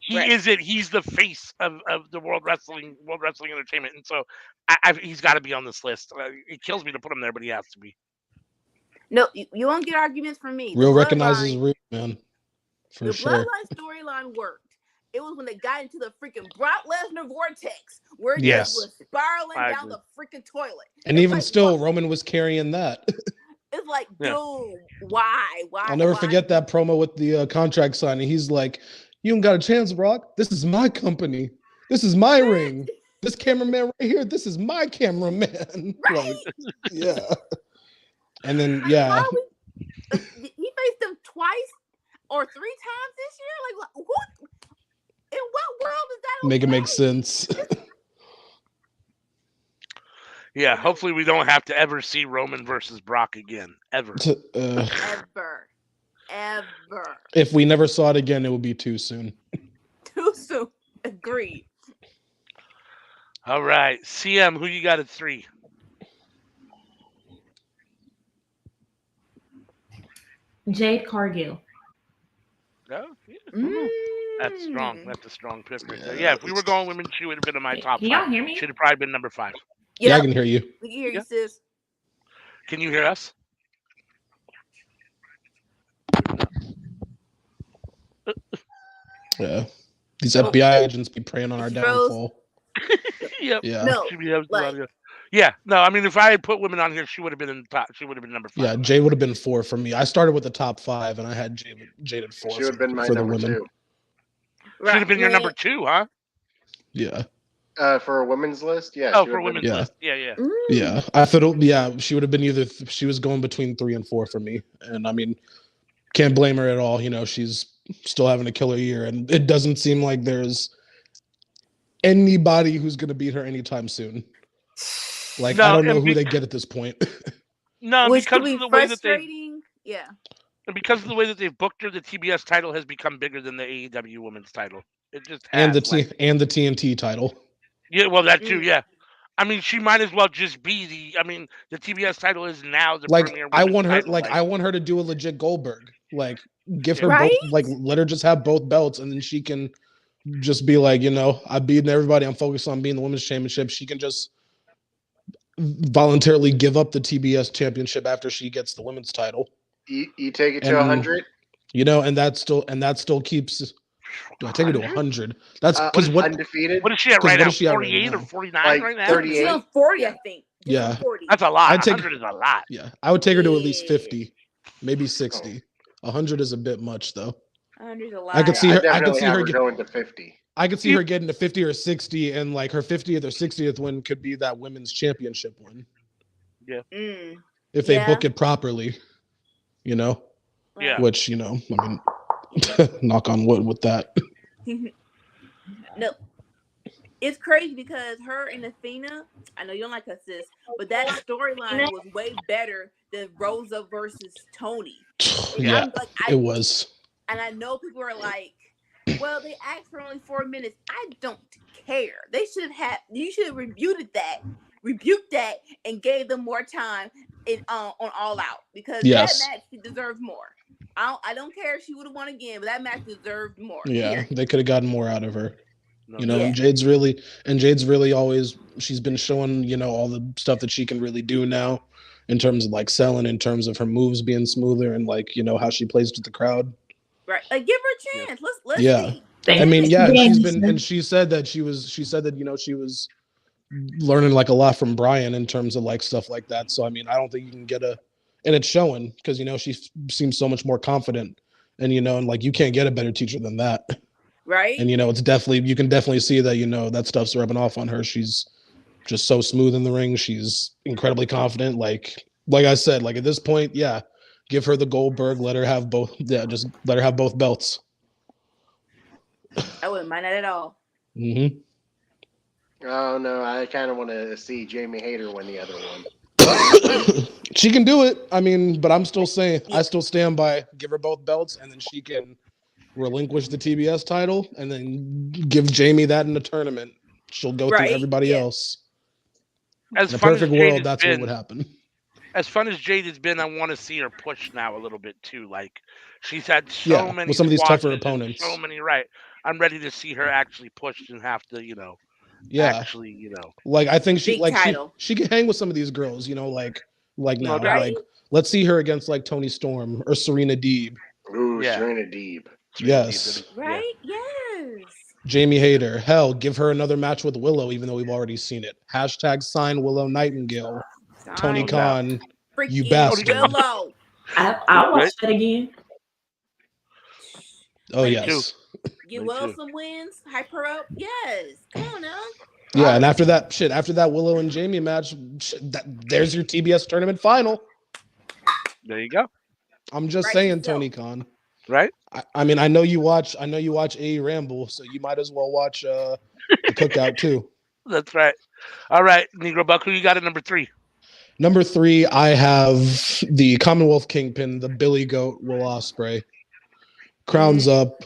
He's the face of the World Wrestling Entertainment. And so he's got to be on this list. It kills me to put him there, but he has to be. No, you won't get arguments from me. Real recognizes real, man. For the sure. Bloodline storyline worked. It was when they got into the freaking Brock Lesnar vortex where it Yes. just was spiraling I down agree. the freaking toilet. And It's even like, still, what? Roman was carrying that. It's like, Yeah. dude, why? I'll never forget that promo with the contract signing. He's like, "You don't got a chance, Brock. This is my company. This is my ring. This cameraman right here. This is my cameraman." Right? Like, yeah. And then, yeah. He faced them twice or 3 times this year. Like, what? In what world is that? Make it make sense. Yeah, hopefully we don't have to ever see Roman versus Brock again. Ever. Ever. If we never saw it again, it would be too soon. Too soon. Agreed. All right. CM, who you got at 3? Jade Cargill. Oh, yeah. That's strong. That's a strong pick right there. Yeah, if we were going women, she would have been in my top 5. Can y'all hear me? She'd have probably been number 5. Yeah, I can hear you. We can hear you, sis. Can you hear us? Yeah. These FBI agents be preying on our downfall. Yep. Yeah. No, yeah. No, I mean, if I had put women on here, she would have been in the top. She would have been number 5. Yeah, Jade would have been 4 for me. I started with the top 5, and I had Jade at 4. She would have been my for the number women. 2. Should have been your number 2, huh? Yeah. For a women's list, yeah. Oh, for women's Yeah. list. Yeah. Yeah. I thought, yeah, she would have been either, she was going between 3 and 4 for me. And I mean, can't blame her at all. You know, she's still having a killer year, and it doesn't seem like there's anybody who's going to beat her anytime soon. Like, No, I don't know and who they get at this point. No, Which because could be of the way that they frustrating. Yeah. and because of the way that they've booked her, the TBS title has become bigger than the AEW women's title. It just has, and the TNT title. Yeah, well, that too. Yeah, I mean, she might as well just be the TBS title is now the premier. I want her, title, I want her to do a legit Goldberg. Like, give her Right? both, like, let her just have both belts, and then she can just be like, you know, I've beaten everybody. I'm focused on being the women's championship. She can just voluntarily give up the TBS championship after she gets the women's title. You take it to 100. You know, and that still keeps. Do I take her to 100? That's because what undefeated. What is she at right now? What is she at 48 right or now? 49 Like right now? 38. She's on 40, I think. She's Yeah. on 40. That's a lot. I'd take- 100 is a lot. Yeah, I would take her to at least 50, maybe 60. 100 is a bit much, though. 100 is a lot. I could see her. I could definitely see have her her going to 50. I could see her getting to 50 or 60, and like her 50th or 60th win could be that women's championship win. Yeah. If they book it properly, you know. Yeah. Which, you know, I mean, knock on wood with that. No. It's crazy because her and Athena, I know you don't like her, sis, but that storyline was way better than Rosa versus Tony. Yeah, it was. And I know people are like, well, they asked for only 4 minutes. I don't care. You should have rebuked that and gave them more time on All Out, because that match deserved more. I don't care if she would have won again, but that match deserved more. Yeah, they could have gotten more out of her. No. You know, and Jade's really always, she's been showing, you know, all the stuff that she can really do now in terms of like selling, in terms of her moves being smoother, and like, you know, how she plays with the crowd. Right. Like, give her a chance. Let's see. I mean, she said that, you know, she was learning like a lot from Brian in terms of like stuff like that. So I mean, I don't think you can get and it's showing, because, you know, she seems so much more confident, and, you know, and like, you can't get a better teacher than that. Right. And, you know, you can definitely see that, you know, that stuff's rubbing off on her. She's just so smooth in the ring. She's incredibly confident. Like I said, like at this point, yeah, give her the Goldberg, let her have both. Yeah. Just let her have both belts. I wouldn't mind that at all. Oh no, I kind of want to see Jamie Hayter win the other one. She can do it. I mean, but I'm still saying, I still stand by, give her both belts, and then she can relinquish the TBS title, and then give Jamie that in the tournament. She'll go through everybody else. In a perfect world, that's what would happen. As fun as Jade has been, I want to see her push now a little bit too. Like, she's had so many with some of these tougher opponents. So many, right? I'm ready to see her actually push and have to, you know, actually, you know. Like, I think she can hang with some of these girls, you know, like Like now, doubt. like let's see her against like Toni Storm or Serena Deeb. Ooh, Yeah. Serena Deeb. Yes. Right? Yes. Jamie Hayter. Hell, give her another match with Willow, even though we've already seen it. Hashtag sign Willow Nightingale. Tony Sign Khan, you freaking bastard. Willow. I'll watch that again. Oh, Like, yes. Give Me Willow too. some wins. Hype her up. Yes. Come on now. Yeah, and after that Willow and Jamie match, there's your TBS tournament final. There you go. I'm just Right saying, yourself. Tony Khan. Right? I mean, I know you watch AE Ramble, so you might as well watch the Cookout too. That's right. All right, Negro Buck, who you got at number 3? Number 3, I have the Commonwealth Kingpin, the Billy Goat Will Ospreay. Crowns up.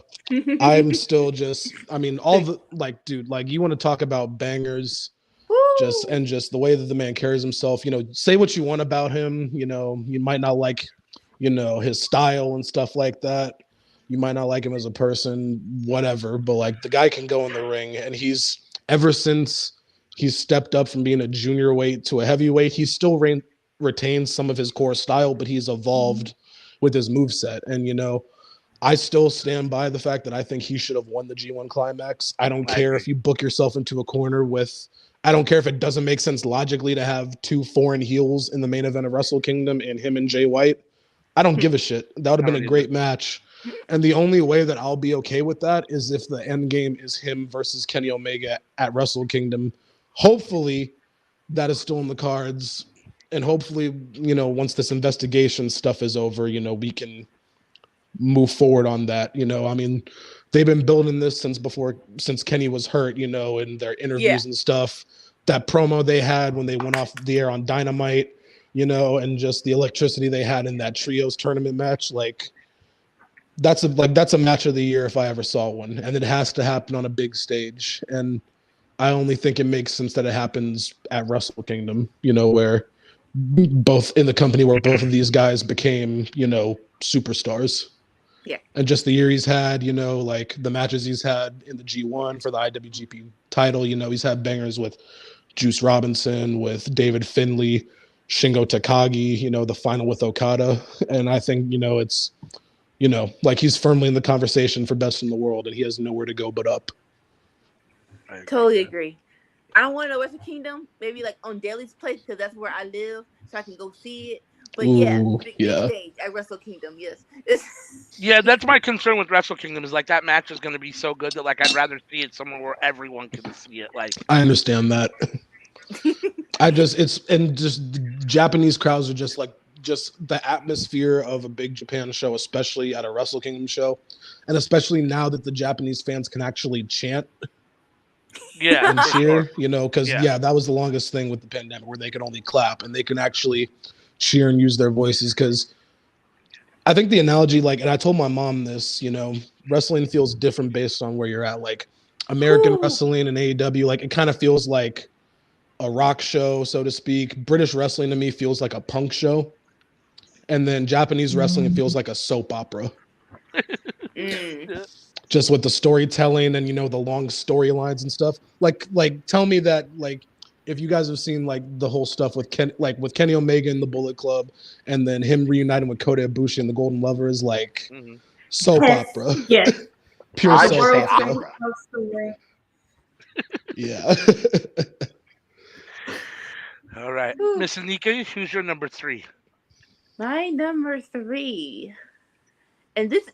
I'm still just, I mean, all the like, dude, like you want to talk about bangers, just the way that the man carries himself. You know, say what you want about him. You know, you might not like, you know, his style and stuff like that. You might not like him as a person, whatever. But like the guy can go in the ring, and he's ever since he's stepped up from being a junior weight to a heavyweight, he still retains some of his core style, but he's evolved with his moveset. And you know, I still stand by the fact that I think he should have won the G1 Climax. I don't care if you book yourself into a corner with, I don't care if it doesn't make sense logically to have 2 foreign heels in the main event of Wrestle Kingdom and him and Jay White. I don't give a shit. That would have been a great match. And the only way that I'll be okay with that is if the end game is him versus Kenny Omega at Wrestle Kingdom. Hopefully that is still in the cards. And hopefully, you know, once this investigation stuff is over, you know, we can move forward on that. You know, I mean, they've been building this since Kenny was hurt, you know, in their interviews and stuff. That promo they had when they went off the air on Dynamite, you know, and just the electricity they had in that trios tournament match, like that's a match of the year if I ever saw one. And it has to happen on a big stage. And I only think it makes sense that it happens at Wrestle Kingdom, you know, where both in the company where both of these guys became, you know, superstars. Yeah. And just the year he's had, you know, like the matches he's had in the G1 for the IWGP title, you know, he's had bangers with Juice Robinson, with David Finlay, Shingo Takagi, you know, the final with Okada. And I think, you know, it's, you know, like he's firmly in the conversation for best in the world and he has nowhere to go but up. Totally agree. I don't want to know Wrestle Kingdom, maybe like on Daly's place because that's where I live, so I can go see it. But big stage at Wrestle Kingdom, yes. Yeah, that's my concern with Wrestle Kingdom is like that match is going to be so good that like I'd rather see it somewhere where everyone can see it. Like I understand that. Just Japanese crowds are just the atmosphere of a big Japan show, especially at a Wrestle Kingdom show, and especially now that the Japanese fans can actually chant. Yeah, and cheer, you know, because that was the longest thing with the pandemic where they could only clap and they can actually cheer and use their voices. Because I think the analogy, like, and I told my mom this, you know, wrestling feels different based on where you're at. Like American wrestling and AEW, like it kind of feels like a rock show, so to speak. British wrestling to me feels like a punk show, and then Japanese wrestling feels like a soap opera. Just with the storytelling and, you know, the long storylines and stuff. Like tell me that, like, if you guys have seen like the whole stuff with Kenny Omega and the Bullet Club, and then him reuniting with Kota Ibushi and the Golden Lovers, like soap opera. Yes. Pure soap opera. Yeah. All right. Miss Anika, who's your number 3? My number 3. And this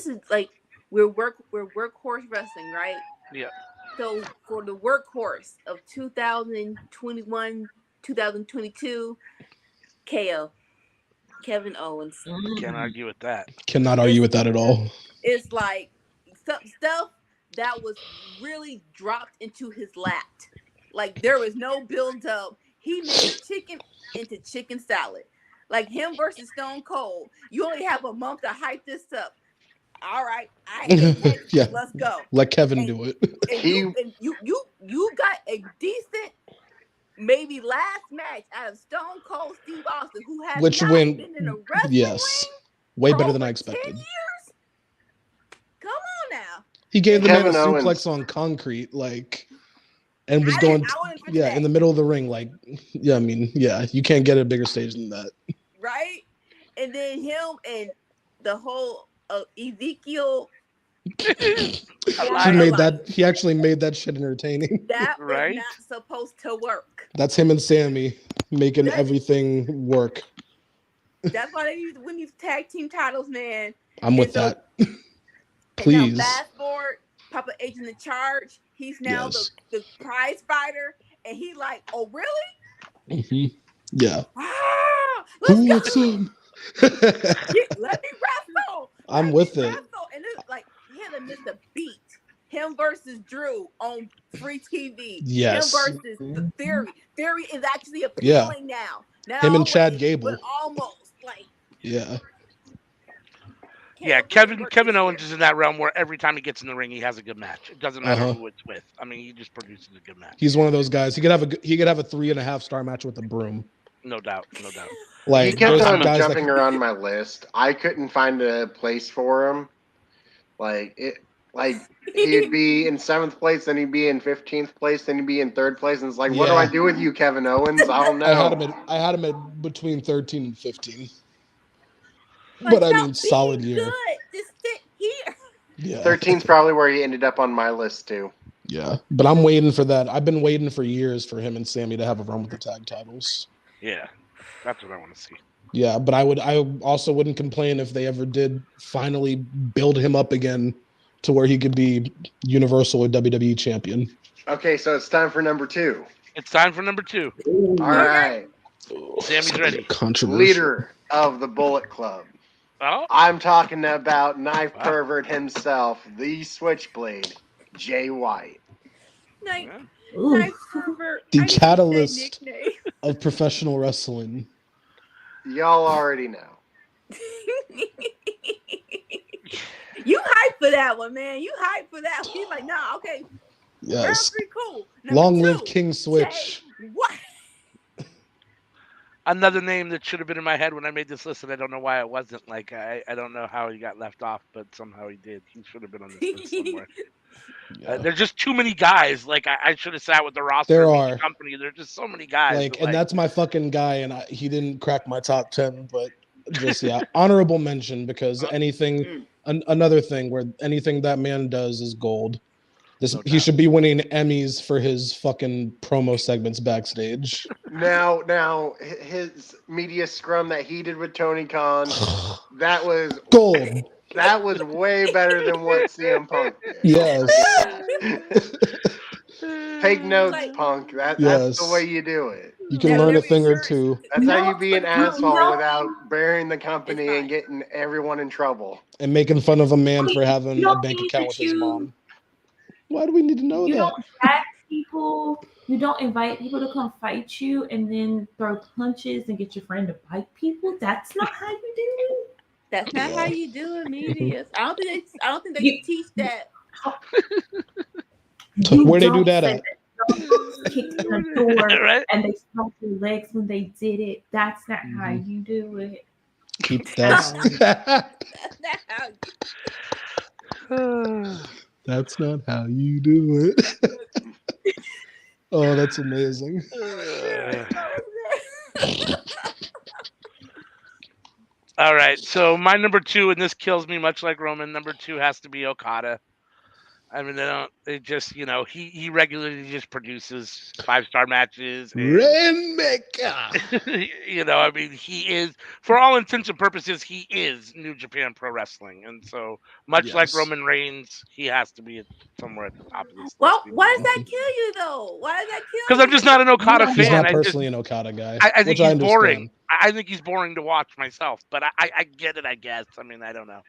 is like we're workhorse wrestling, right? Yeah. So for the workhorse of 2021, 2022, KO, Kevin Owens. Can't argue with that. Cannot argue with that at all. It's like stuff that was really dropped into his lap. Like there was no build up. He made chicken into chicken salad. Like him versus Stone Cold. You only have a month to hype this up. All right, yeah. Let's go. Let Kevin do it. And you got a decent, maybe last match out of Stone Cold Steve Austin, who has been in a wrestling ring way better than I expected. 10 years? Come on now. He gave the man a suplex on concrete, like, and was I going, wasn't expecting that. in the middle of the ring. Like, yeah, I mean, yeah, you can't get a bigger stage than that. Right? And then him and the whole Ezekiel. He actually made that shit entertaining. That was Right? not supposed to work. That's him and Sammy making everything work. That's why they win these tag team titles, man. I'm with that. Please. And now fast forward, Papa H in the charge. He's now the prize fighter, and he like, oh really? Mm-hmm. Yeah. Ah, Who let's wants go. some? Let me wrestle. I'm with it. And it's like he had to miss the beat. Him versus Drew on free TV. Yes. Him versus the Theory. Theory is actually appealing now. Not him and always, Chad Gable. but almost like. Yeah. Yeah, Kevin Owens is in that realm where every time he gets in the ring, he has a good match. It doesn't matter who it's with. I mean, he just produces a good match. He's one of those guys. He could have a 3.5-star match with a broom. No doubt. Like, he kept on jumping around my list. I couldn't find a place for him. He'd be in 7th place, then he'd be in 15th place, then he'd be in 3rd place, and it's like, what do I do with you, Kevin Owens? I don't know. I had him at between 13 and 15. But I mean, solid year. Good. Just sit here. Yeah. 13's probably where he ended up on my list too. Yeah, but I'm waiting for that. I've been waiting for years for him and Sammy to have a run with the tag titles. Yeah, that's what I want to see. Yeah, but I also wouldn't complain if they ever did finally build him up again to where he could be Universal or WWE champion. Okay, so it's time for number 2. It's time for number 2. All right. Sammy's ready. Leader of the Bullet Club. Oh? I'm talking about knife pervert himself, the Switchblade, Jay White. Knife pervert. The catalyst of professional wrestling. Y'all already know. You hype for that one, man. You hype for that one. He's like, nah, okay. Yes. Very cool. Long live King Switch. Jay, what? Another name that should have been in my head when I made this list, and I don't know why it wasn't. Like, I don't know how he got left off, but somehow he did. He should have been on this list somewhere. There's just too many guys. Like, I should have sat with the roster. There of are. the company. There's just so many guys. Like, and that's my fucking guy, and he didn't crack my top 10, but just, honorable mention, because another thing where anything that man does is gold. He should be winning Emmys for his fucking promo segments backstage. Now, his media scrum that he did with Tony Khan, that was gold. That was way better than what CM Punk did. Yes. Take notes, Punk. That's the way you do it. You can learn a thing or two. That's how you be an asshole without burying the company and getting everyone in trouble. And making fun of a man for having a bank account with his mom. Why do we need to know that? You don't drag people. You don't invite people to come fight you and then throw punches and get your friend to bite people. That's not how you do it. That's not how you do it, media. I don't think they teach that. Where they do that at? Kicked the door right? And they stomped their legs when they did it. That's not how you do it. Keep that. That's not how you do it. Oh, that's amazing. All right, so my number 2, and this kills me much like Roman, number 2 has to be Okada. I mean, they just, he regularly just produces 5-star matches. Rainmaker! I mean, he is, for all intents and purposes, he is New Japan Pro Wrestling. And so, much like Roman Reigns, he has to be somewhere at the top of this list. Why does that kill you, though? Why does that kill you? Because I'm just not an Okada fan. He's not personally an Okada guy. I think he's boring. I think he's boring to watch myself. But I get it, I guess. I mean, I don't know.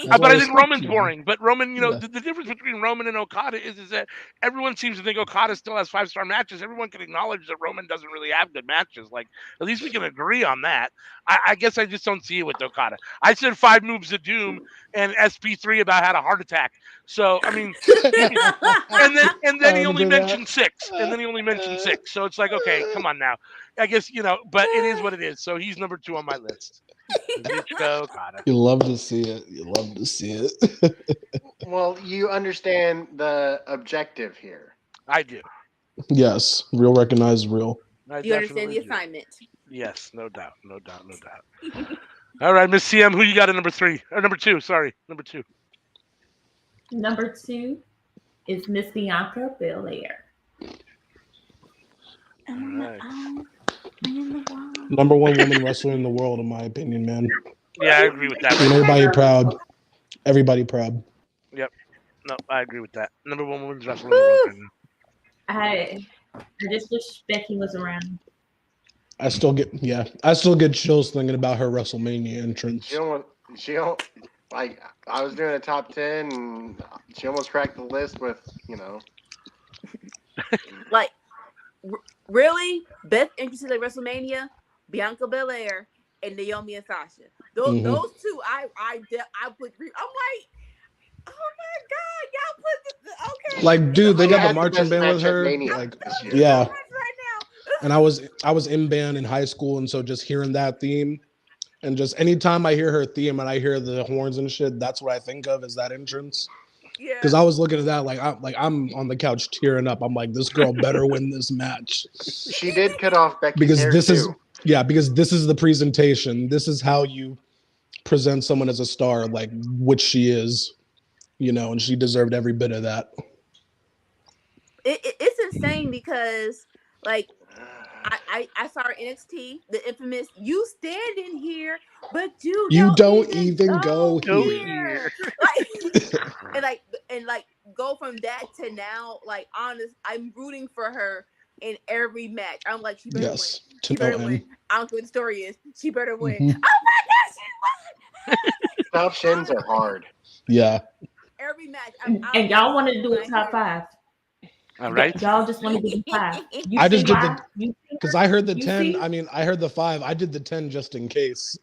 But I think Roman's boring. But Roman, the difference between Roman and Okada is that everyone seems to think Okada still has 5-star matches. Everyone can acknowledge that Roman doesn't really have good matches. Like, at least we can agree on that. I guess I just don't see it with Okada. I said 5 moves of doom, and SP3 about had a heart attack. So I mean, and then he only mentioned 6, and then he only mentioned 6. So it's like, okay, come on now. I guess but it is what it is. So he's number 2 on my list. You love to see it. Well, you understand the objective here. I do. Yes, real recognize real. I You understand the definitely do. assignment. Yes, no doubt, no doubt, no doubt. All right, Miss CM, who you got at number 3 or number 2? Sorry, number 2. Number 2 is Miss Bianca Belair. All right. Number one woman wrestler in the world, in my opinion, man. Yeah, I agree with that. And Right? everybody proud. Everybody proud. Yep. No, I agree with that. Number 1 women's wrestler in the world right now. I just wish Becky was around. I still get chills thinking about her WrestleMania entrance. She almost, like, I was doing a top 10 and she almost cracked the list with, Like, really, best entrances at WrestleMania, Bianca Belair and Naomi and Sasha. Those two, I put. I'm like, oh my god, y'all put the okay. Like, dude, they got the had the marching best band with match at her. Mania Like, this year. yeah. Right now. And I was in band in high school, and so just hearing that theme, and just anytime I hear her theme and I hear the horns and shit, that's what I think of as that entrance. Yeah. Because I was looking at that I'm on the couch tearing up. I'm like, this girl better win this match. She did cut off Becky's Because hair this too. because this is the presentation. This is how you present someone as a star, like which she is, and she deserved every bit of that. It's insane because, like, I saw her NXT, the infamous "you stand in here, but you don't even go here." Like, go from that to now. Like, honest, I'm rooting for her in every match. I'm like, she better win. She better win. I don't know what the story is. She better win. Oh my gosh, she won! Top shins are hard. Yeah. Every match. And y'all want to do a top 5. All right. Y'all just want to do 5. I just did because I heard the 10. See? I mean, I heard the 5. I did the 10 just in case.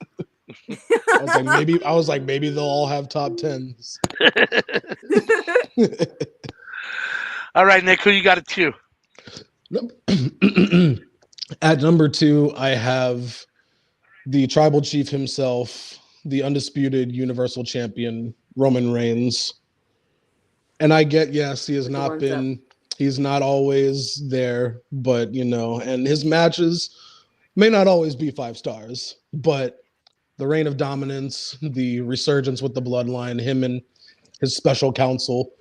I was like, maybe they'll all have top 10s. All right, Nick, who you got at 2? At number 2, I have the tribal chief himself, the undisputed universal champion, Roman Reigns. And I get, yes, he has not been, he's not always there, but, and his matches may not always be 5 stars, but the reign of dominance, the resurgence with the bloodline, him and his special counsel,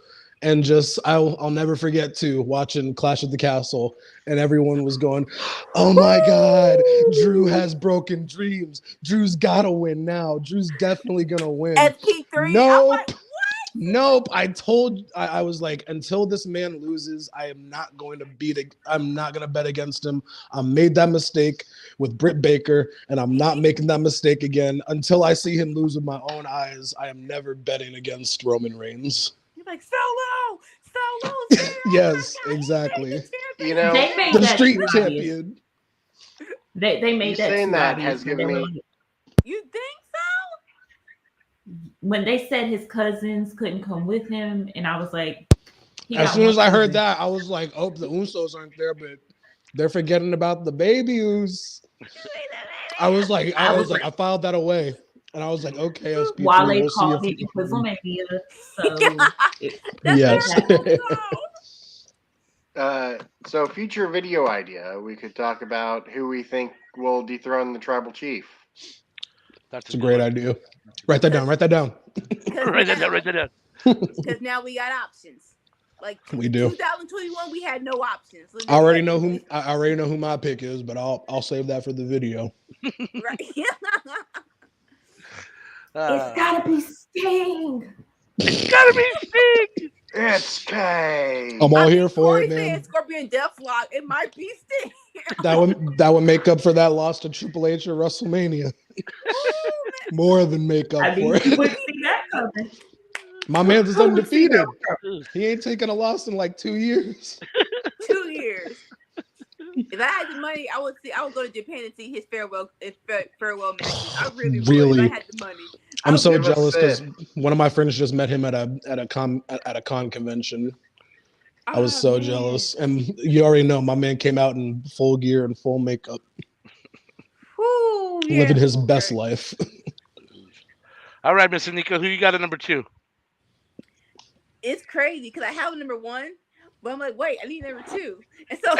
and just I'll never forget too watching Clash at the Castle, and everyone was going, "Oh my God, Drew has broken dreams. Drew's gotta win now. Drew's definitely gonna win." SP3. Nope. Nope. I was like, until this man loses, I'm not gonna bet against him. I made that mistake with Britt Baker, and I'm not making that mistake again. Until I see him lose with my own eyes, I am never betting against Roman Reigns. You're like, Solo. Yes, exactly. They made the that street too champion. Obvious. They made that saying too that obvious. has given me. You think so? When they said his cousins couldn't come with him, and I was like, as soon as I heard that, I was like, oh, the Usos aren't there, but they're forgetting about the baby Us. I was like, I filed that away. And I was like, okay, SP3, while they we'll called see it WrestleMania. So yes. So future video idea, we could talk about who we think will dethrone the tribal chief. That's a great idea. Write that down. Write that down. Because now we got options. Like we do. 2021, we had no options. I already know who my pick is, but I'll save that for the video. Right. It's gotta be Sting. It's gotta be Sting. It's Kane. I'm all here for it, man. Scorpion Deathlock. It might be Sting. that would make up for that loss to Triple H at WrestleMania. More than make up for it. You wouldn't see that coming. My man's is undefeated. He ain't taken a loss in like 2 years. 2 years. If I had the money, I would go to Japan and see his farewell matches. I really would. If I had the money. I'm so jealous because one of my friends just met him at a con convention. I was so jealous, and you already know my man came out in full gear and full makeup, living his best life. All right, Miss Anika, who you got at number 2? It's crazy because I have number 1, But I'm like, wait, I need number 2. And so,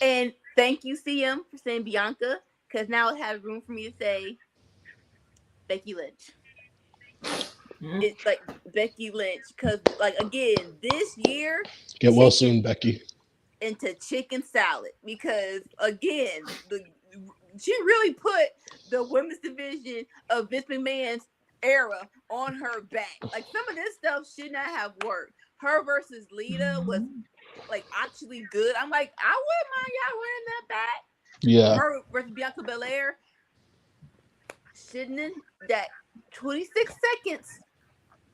and thank you, CM, for saying Bianca, because now it has room for me to say Becky Lynch. It's like Becky Lynch, because like again, this year Get well soon, Becky. Into chicken salad, because again, she really put the women's division of Vince McMahon's era on her back. Like some of this stuff should not have worked. Her versus Lita was like actually good. I'm like, I wouldn't mind y'all wearing that back. Yeah. Her versus Bianca Belair, shouldn't have, that 26 seconds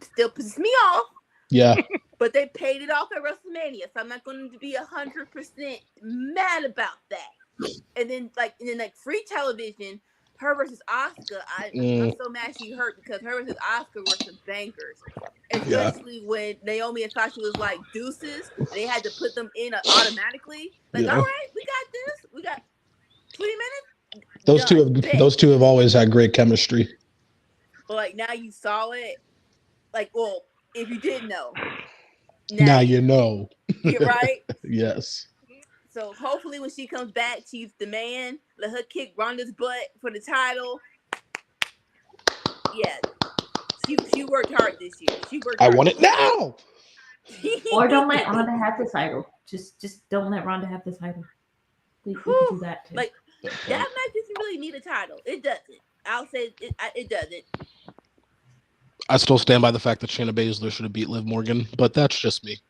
still pisses me off. Yeah. But they paid it off at WrestleMania, so I'm not going to be 100% mad about that. And then free television, her versus Asuka. I'm so mad she hurt, because her versus Asuka were some bankers. Especially when Naomi and Sasha was like deuces, they had to put them in automatically. Like, all right, we got this. We got 20 minutes. Those two have always had great chemistry. But like now you saw it. Like, well, if you didn't know, now you know. You're right. Yes. So hopefully when she comes back, she's the man. Let her kick Ronda's butt for the title. Yeah. She worked hard this year. I want it now. Or don't let Ronda have the title. Just don't let Ronda have the title. We can do that too. Like that match doesn't really need a title. It doesn't. I'll say it doesn't. I still stand by the fact that Shayna Baszler should have beat Liv Morgan, but that's just me.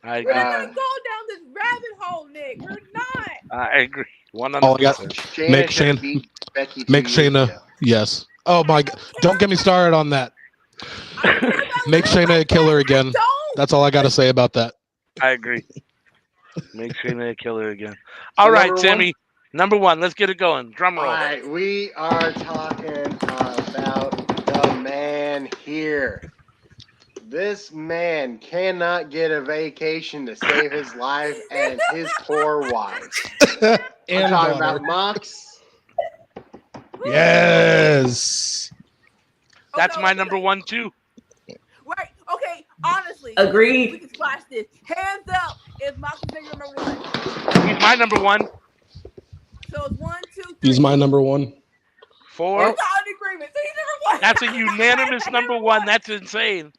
I agree. We're not gonna go down this rabbit hole, Nick. We're not. I agree. 100%. All I got. Make Shayna. Yes. Oh my God! Don't get me started on that. Make Shayna a killer again. That's all I got to say about that. I agree. Make Shayna a killer again. All right, Sammy. Number 1. Let's get it going. Drum roll. All right, we are talking about the man here. This man cannot get a vacation to save his life and his poor wife. I'm talking about Mox. Yes. That's my number 1 too. Right. Okay. Honestly. Agreed. We can splash this. Hands up if Mox is number 1. He's my number 1. So it's 1, 2, 3. He's my number 1. 4. We're not in agreement. So he's number 1. That's a unanimous number 1. That's insane.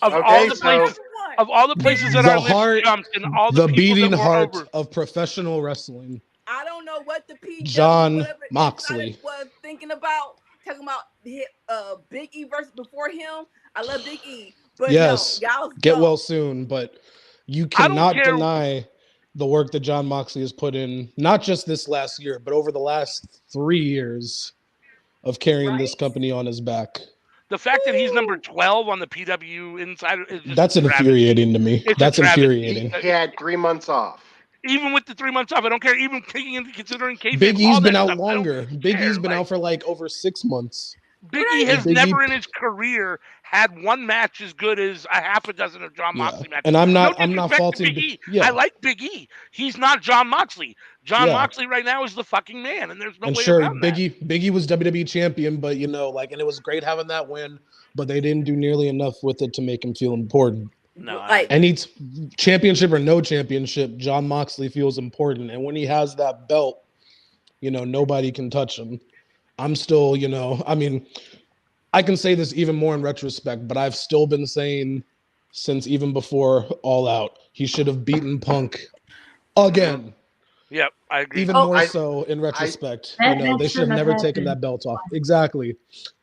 Of all the places that our list jumped and all the beating heart over. of professional wrestling. I don't know what the PW John Moxley was thinking about. Talking about Big E versus before him. I love Big E, but yes, no, y'all get well soon. But you cannot deny the work that John Moxley has put in, not just this last year, but over the last 3 years of carrying this company on his back. The fact that he's number 12 on the PW Insider is just that's infuriating to me. That's infuriating. He had 3 months off. Even with the 3 months off, I don't care. Even taking into considering kayfabe, Big E's been out longer. Big E's been out for like over 6 months. Big E has never in his career had one match as good as a half a dozen of John Moxley matches. And I'm not faulting Big E. Yeah. I like Big E. He's not John Moxley. John Moxley right now is the fucking man, and there's no way around that. Big E was WWE champion, but and it was great having that win, but they didn't do nearly enough with it to make him feel important. No, and he's championship or no championship, John Moxley feels important, and when he has that belt, nobody can touch him. I'm still, I mean, I can say this even more in retrospect, but I've still been saying since even before All Out, he should have beaten Punk again. Yep, I agree. Even more so in retrospect. They should have never taken that belt off. Exactly.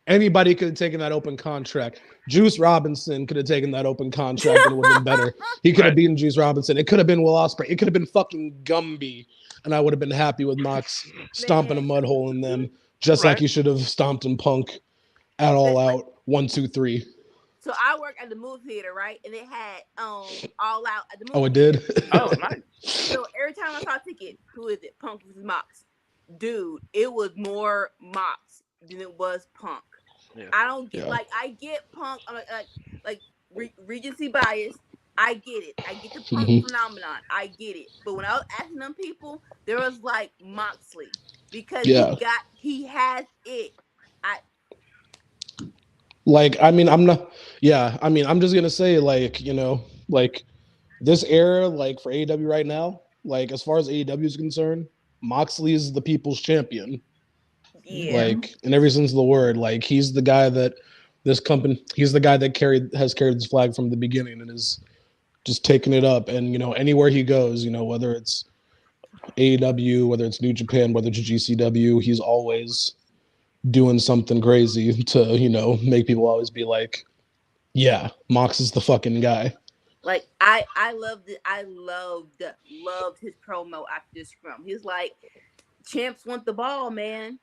Anybody could have taken that open contract. Juice Robinson could have taken that open contract and it would have been better. He could have beaten Juice Robinson. It could have been Will Ospreay. It could have been fucking Gumby. And I would have been happy with Mox stomping a mud hole in them, just like he should have stomped in Punk at All Out 1, 2, 3. So I work at the movie theater, right? And it had All Out at the movie. Oh, it did? Oh, nice. So every time I saw a ticket, who is it? Punk versus Mox. Dude, it was more Mox than it was Punk. Yeah. I don't get I get Punk like Regency bias. I get it. I get the Punk phenomenon. I get it. But when I was asking them people, there was like Moxley because he has it. I'm just gonna say, this era, like for AEW right now, like as far as AEW is concerned, Moxley is the people's champion. Yeah. Like in every sense of the word, like he's the guy that he's the guy that has carried this flag from the beginning and is just taking it up. And anywhere he goes, whether it's AEW, whether it's New Japan, whether it's GCW, he's always doing something crazy to make people always be like, yeah, Mox is the fucking guy. Like I loved his promo after this scrum. He was like, champs want the ball, man.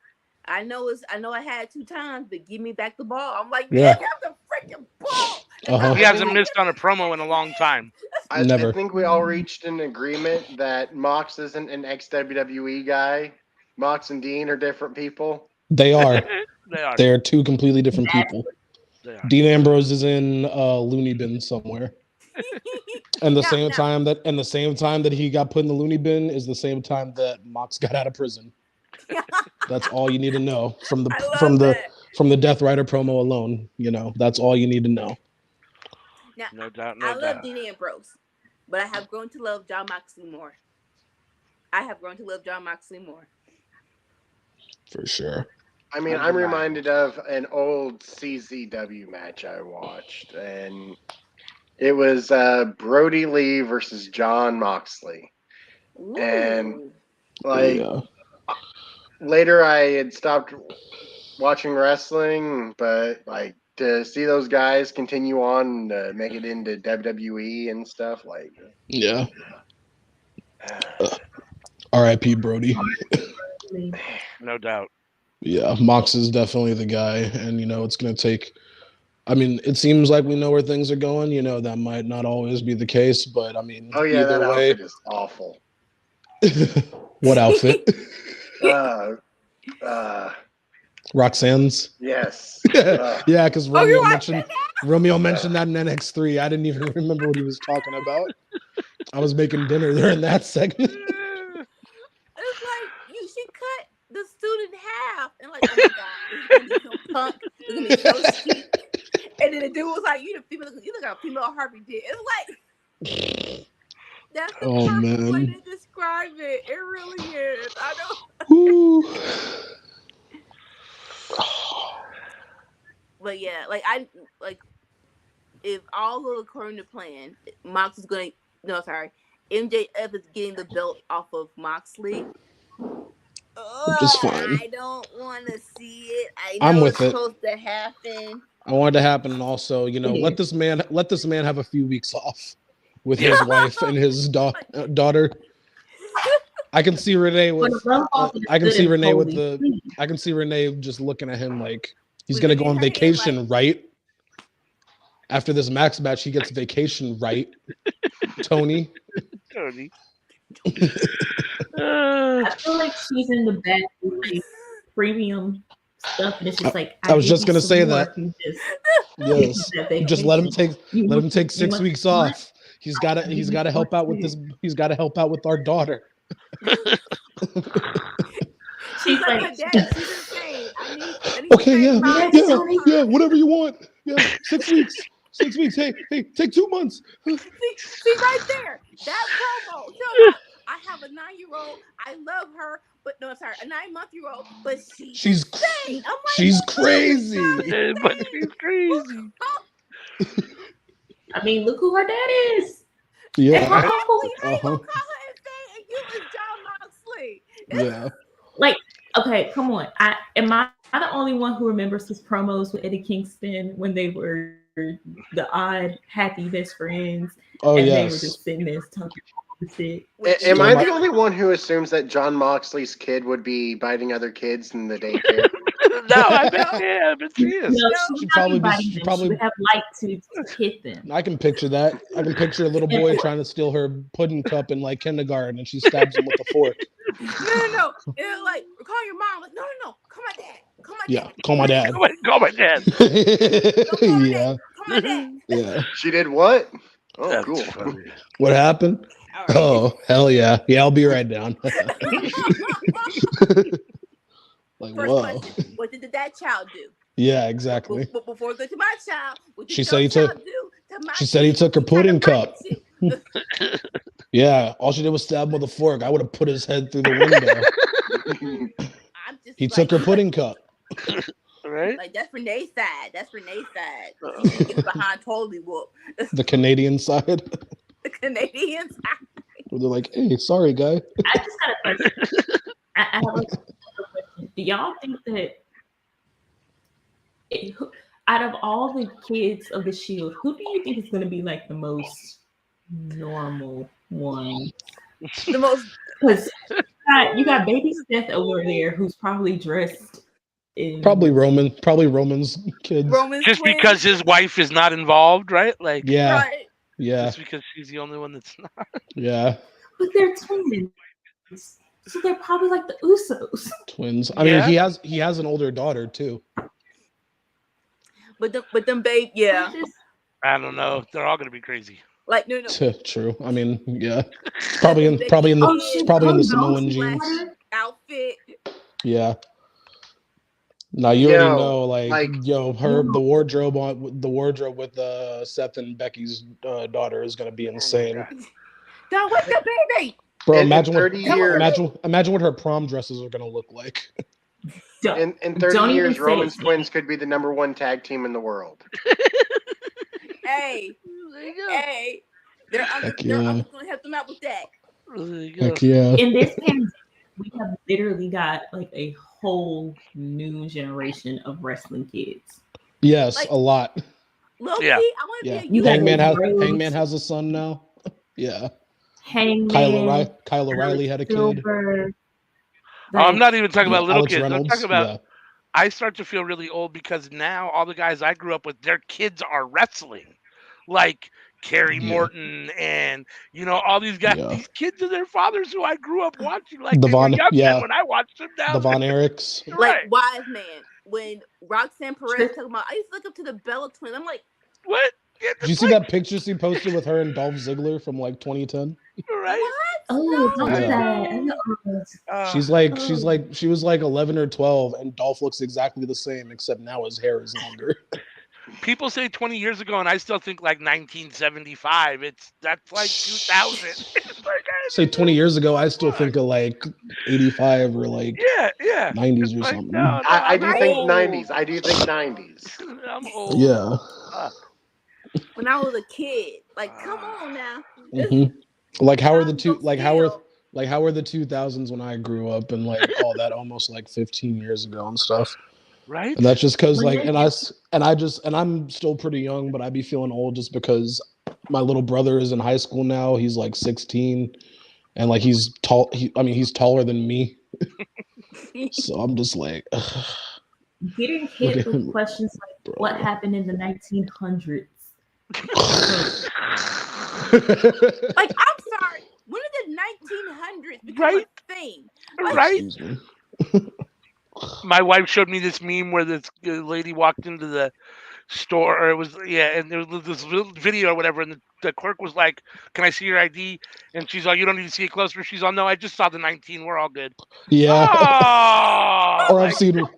I know I had 2 times, but give me back the ball. I'm like, yeah, have the freaking ball. He hasn't missed on a promo in a long time. I Never. think we all reached an agreement that Mox isn't an ex-WWE guy. Mox and Dean are different people. They are. They are. They're 2 completely different people. They are. Dean Ambrose is in loony bin somewhere. And the same time that he got put in the loony bin is the same time that Mox got out of prison. That's all you need to know from the Death Rider promo alone. That's all you need to know. Now, No doubt. I love Dean Ambrose, but I have grown to love Jon Moxley more. For sure. I mean, I'm reminded of an old CZW match I watched, and it was Brody Lee versus Jon Moxley. Ooh. And later I had stopped watching wrestling, but like to see those guys continue on to make it into WWE and stuff, like yeah. R.I.P. Brody. No doubt. Yeah, Mox is definitely the guy, and it's gonna take. I mean, it seems like we know where things are going. That might not always be the case, but I mean, oh yeah, either that way, outfit is awful. What outfit? Roxanne's. Yes. Yeah, because Romeo mentioned that in NX3. I didn't even remember what he was talking about. I was making dinner during that segment. It's like you should cut the suit in half and like, oh my god, it's gonna be so punk, it's gonna be so cheap. And then the dude was like, you look like a female Harvey did. It's like that's the perfect way to describe it. It really is. I know. But yeah, if all goes according to plan, Mox is going. No, sorry, MJF is getting the belt off of Moxley. Which is fine. I don't want to see it. I'm with it's it. supposed to happen. I want it to happen, and also, let this man have a few weeks off with his wife and his daughter. I can see Renee with. I can see Renee just looking at him like he's gonna go on vacation, right? After this Max match, he gets vacation, right? Tony. I feel like she's in the back with premium stuff, and it's just like I was just gonna say that. Yes, just let him take 6 weeks off. He's got to help out with this. He's got to help out with our daughter. She's like, she's insane. I need okay, yeah, whatever you want. Yeah, 6 weeks. 6 weeks. Hey, take 2 months. See right there. That promo. So I have a 9-year-old. I love her, but no, sorry, a 9-month-year-old, but she's insane. I'm like, she's crazy. But she's crazy. I mean, look who her dad is. Yeah. How you gonna call her insane and you is Jon Moxley? Yeah. Like, okay, come on. Am I the only one who remembers his promos with Eddie Kingston when they were the odd, happy best friends? Oh, and yes. they were just sitting there talking shit. Am I the only one who assumes that Jon Moxley's kid would be biting other kids in the daycare? No, I bet she is. No, She'd probably she would have liked to hit them. I can picture that. I can picture a little boy trying to steal her pudding cup in like kindergarten, and she stabs him with a fork. No. It's like, call your mom. Like, no. Call my dad. Yeah, call my dad. Call my dad. Yeah. Call my dad. Yeah. She did what? Oh, That's cool. funny. What happened? Right. Oh, hell yeah. Yeah, I'll be right down. Like, First whoa. question, what did that child do? Yeah, exactly. But before we go to my child, what did She your said he child took- do to my She said he kid? took her He tried to pudding bite cup. you. Yeah, all she did was stab him with a fork. I would have put his head through the window. I'm just He took her pudding cup. Right? Like that's Renee's side. That's Renee's side. Uh. She gets behind totally whoop. The Canadian side. The Canadian side. They're like, hey, sorry, guy. I just got a question. I have a question. Do y'all think that out of all the kids of the Shield, who do you think is going to be like the most normal one? The most. Because you got baby Seth over there who's probably dressed in Probably Roman's kids. Roman's Just twins. because his wife is not involved, right? Like, Yeah, Right. yeah, just because she's the only one that's not. yeah. but they're twins. So they're probably like the Usos. Twins. I mean, Yeah. he has an older daughter too. But them babe, yeah. I don't know. They're all gonna be crazy. Like no. True. I mean, yeah. Probably in the Samoan genes. Outfit. Yeah. Now you already know, like the wardrobe with Seth and Becky's daughter is gonna be insane. Don't wake the baby. Bro, In imagine 30 years, imagine what her prom dresses are gonna look like. in 30 years, Roman's twins could be the #1 tag team in the world. Hey, their uncle's gonna help them out with that. Heck yeah. In this pandemic, we have literally got like a whole new generation of wrestling kids. Yes, Like, a lot. Low Yeah. key, I want to Yeah. be a Hangman has a son now. Yeah. Hangman, Kyle O'Reilly had a kid. Silver, I'm not even talking about little Alex kids. Reynolds, I'm talking about. I start to feel really old because now all the guys I grew up with, their kids are wrestling, like Kerry Morton and all these guys. Yeah. These kids are their fathers who I grew up watching. Like The they were Von- young yeah. men when I watched them. Now The Von Erichs. like Wise Man. When Roxanne Perez talking about, I used to look up to the Bella twins. I'm like, what? Yeah, Did you see that picture she posted with her and Dolph Ziggler from like 2010? Right? what? Oh, No. don't do Yeah. that. She was like 11 or 12, and Dolph looks exactly the same, except now his hair is longer. People say 20 years ago, and I still think like 1975. That's like 2000. It's like, Say 20 years ago, I still think of like 85 or like yeah. 90s or Like, something. no, I do I'm think old. 90s. I do think 90s. I'm old. Yeah. When I was a kid, like, come on now. Mhm. Like how are the two? Don't Like how are feel- like how were the 2000s when I grew up and like all that almost like 15 years ago and stuff. Right? And that's just because When like they- and I'm still pretty young, but I be feeling old just because my little brother is in high school now. He's like 16, and like he's tall. He's taller than me. So I'm just like, Getting hit with questions like what happened in the 1900s. Like, I'm sorry. When did the 1900s become Right? a thing? Right? Excuse me. My wife showed me this meme where this lady walked into the store, or it was and there was this little video or whatever, and the clerk was like, "Can I see your ID?" And she's like, "You don't need to see it closer." She's all, "No, I just saw the 19. We're all good." Yeah. Oh, Or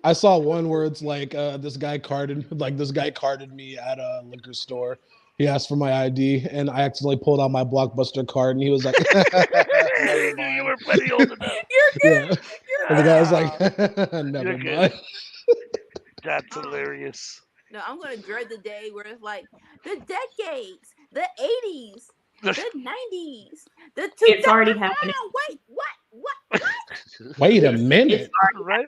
I saw one where it's like this guy carded me at a liquor store. He asked for my ID, and I accidentally pulled out my Blockbuster card, and he was like, "Never you mind." were plenty old enough. You're good. Yeah. And the guy was like, "Never You're good. mind." That's hilarious. No, I'm going to dread the day where it's like the decades, the 80s, the 90s, the 2000s. It's already happening. Wait, what? Wait a minute. It's already Right?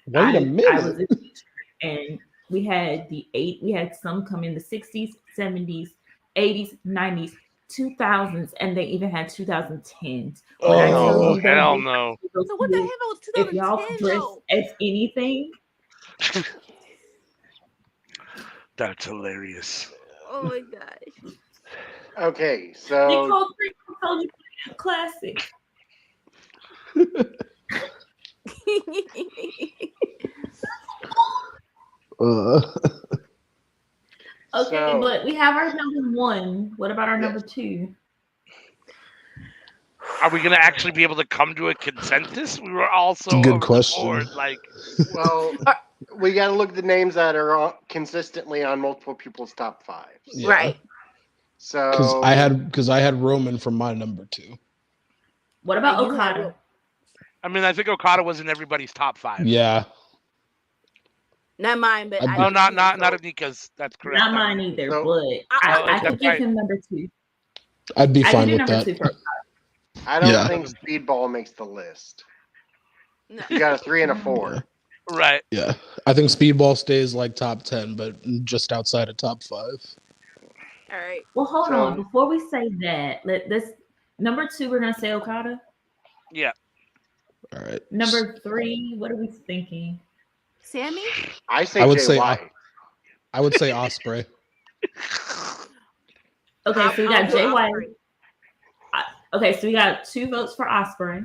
Wait a I minute. was a teacher, and we had some come in the 60s, 70s, 80s, 90s, 2000s, and they even had 2010s. When I tell Oh, you they hell were- no. So what the hell was If y'all could 2010 dress though? as anything, That's hilarious. Oh my gosh. Okay, they so called it classic. Okay, So- but we have our number one. What about our Yes. number two? Are we gonna actually be able to come to a consensus? We were also It's a good over the question. board, like well, we got to look at the names that are consistently on multiple people's top fives. Yeah. Right. So because I had Roman for my number 2. What about And you had Okada? I mean, I think Okada was in everybody's top 5. Yeah, not mine, but I'd I be- Oh, did not him, not so not Anika's. That's correct. Not mine either, So- but Oh, I could that's give right. him number 2. I'd be I fine could do with number that. 2 for I don't Yeah. think Speedball makes the list. no. You got a 3 and a 4. Yeah. Right. Yeah, I think Speedball stays like top 10, but just outside of top 5. All right. Well, hold So- on. Before we say that, let this number 2. We're gonna say Okada. Yeah. All right. Number 3. What are we thinking? Sammy? I say I would Jay say White. I would say Osprey. Okay, so we got I'll Jay go White. Osprey. Okay, so we got 2 votes for Osprey.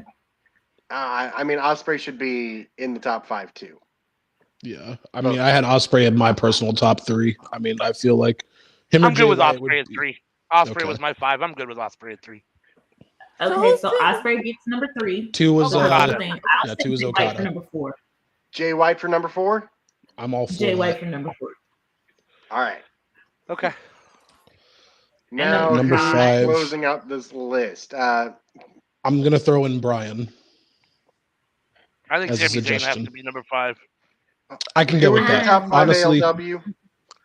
I mean, Osprey should be in the top 5 too. Yeah, I mean, I had Osprey in my personal top 3. I mean, I feel like him or I'm Jay good with White Osprey would at be- 3. Osprey Okay. was my 5. I'm good with Osprey at 3. So Okay, who's so 2? Osprey gets number 3. 2 was So Okada. hold on. yeah, I'll 2 was say Jay White for Okada. number 4. Jay White for number 4. I'm all for Jay White that. for number 4. All right. Okay. Now Number who's 5. closing out this list? I'm gonna throw in Brian. I think As a Sami Zayn has suggestion. to be number 5. I can Who go was with the that. top 5 Honestly, ALW?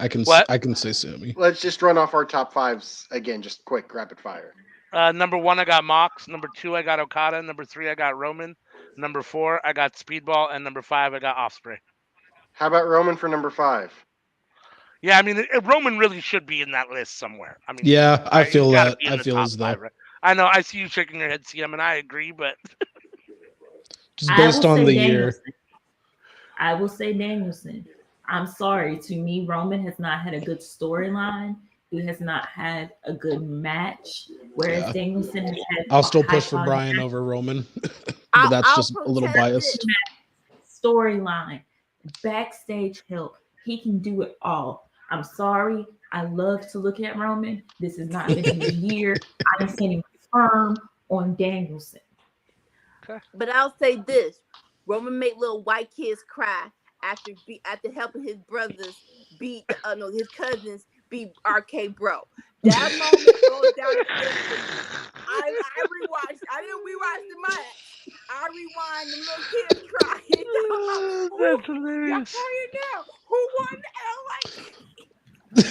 I can What? I can say Sammy. Let's just run off our top 5s again, just quick, rapid fire. Number 1, I got Mox. Number 2, I got Okada. Number 3, I got Roman. Number 4, I got Speedball. And number 5, I got Osprey. How about Roman for number 5? Yeah, I mean, Roman really should be in that list somewhere. I mean, Yeah, I he's feel gotta that. be in I the feel top as though 5, right? I know. I see you shaking your head, CM, and I agree, but just I based will on say the year. Danielson. I will say Danielson. I'm sorry. To me, Roman has not had a good storyline. He has not had a good match. Whereas Yeah. Danielson has had I'll still high push for quality Brian match, over Roman, but I'll- that's I'll just a little protest biased. storyline, backstage help. He can do it all. I'm sorry. I love to look at Roman. This has not been his year. I'm standing firm on Danielson. But I'll say this: Roman made little white kids cry after helping his brothers beat his cousins beat RK Bro. That moment goes down. I rewatched. I didn't rewatch the match. I rewind the little kids crying. that's Y'all hilarious. crying now. Who won the LA?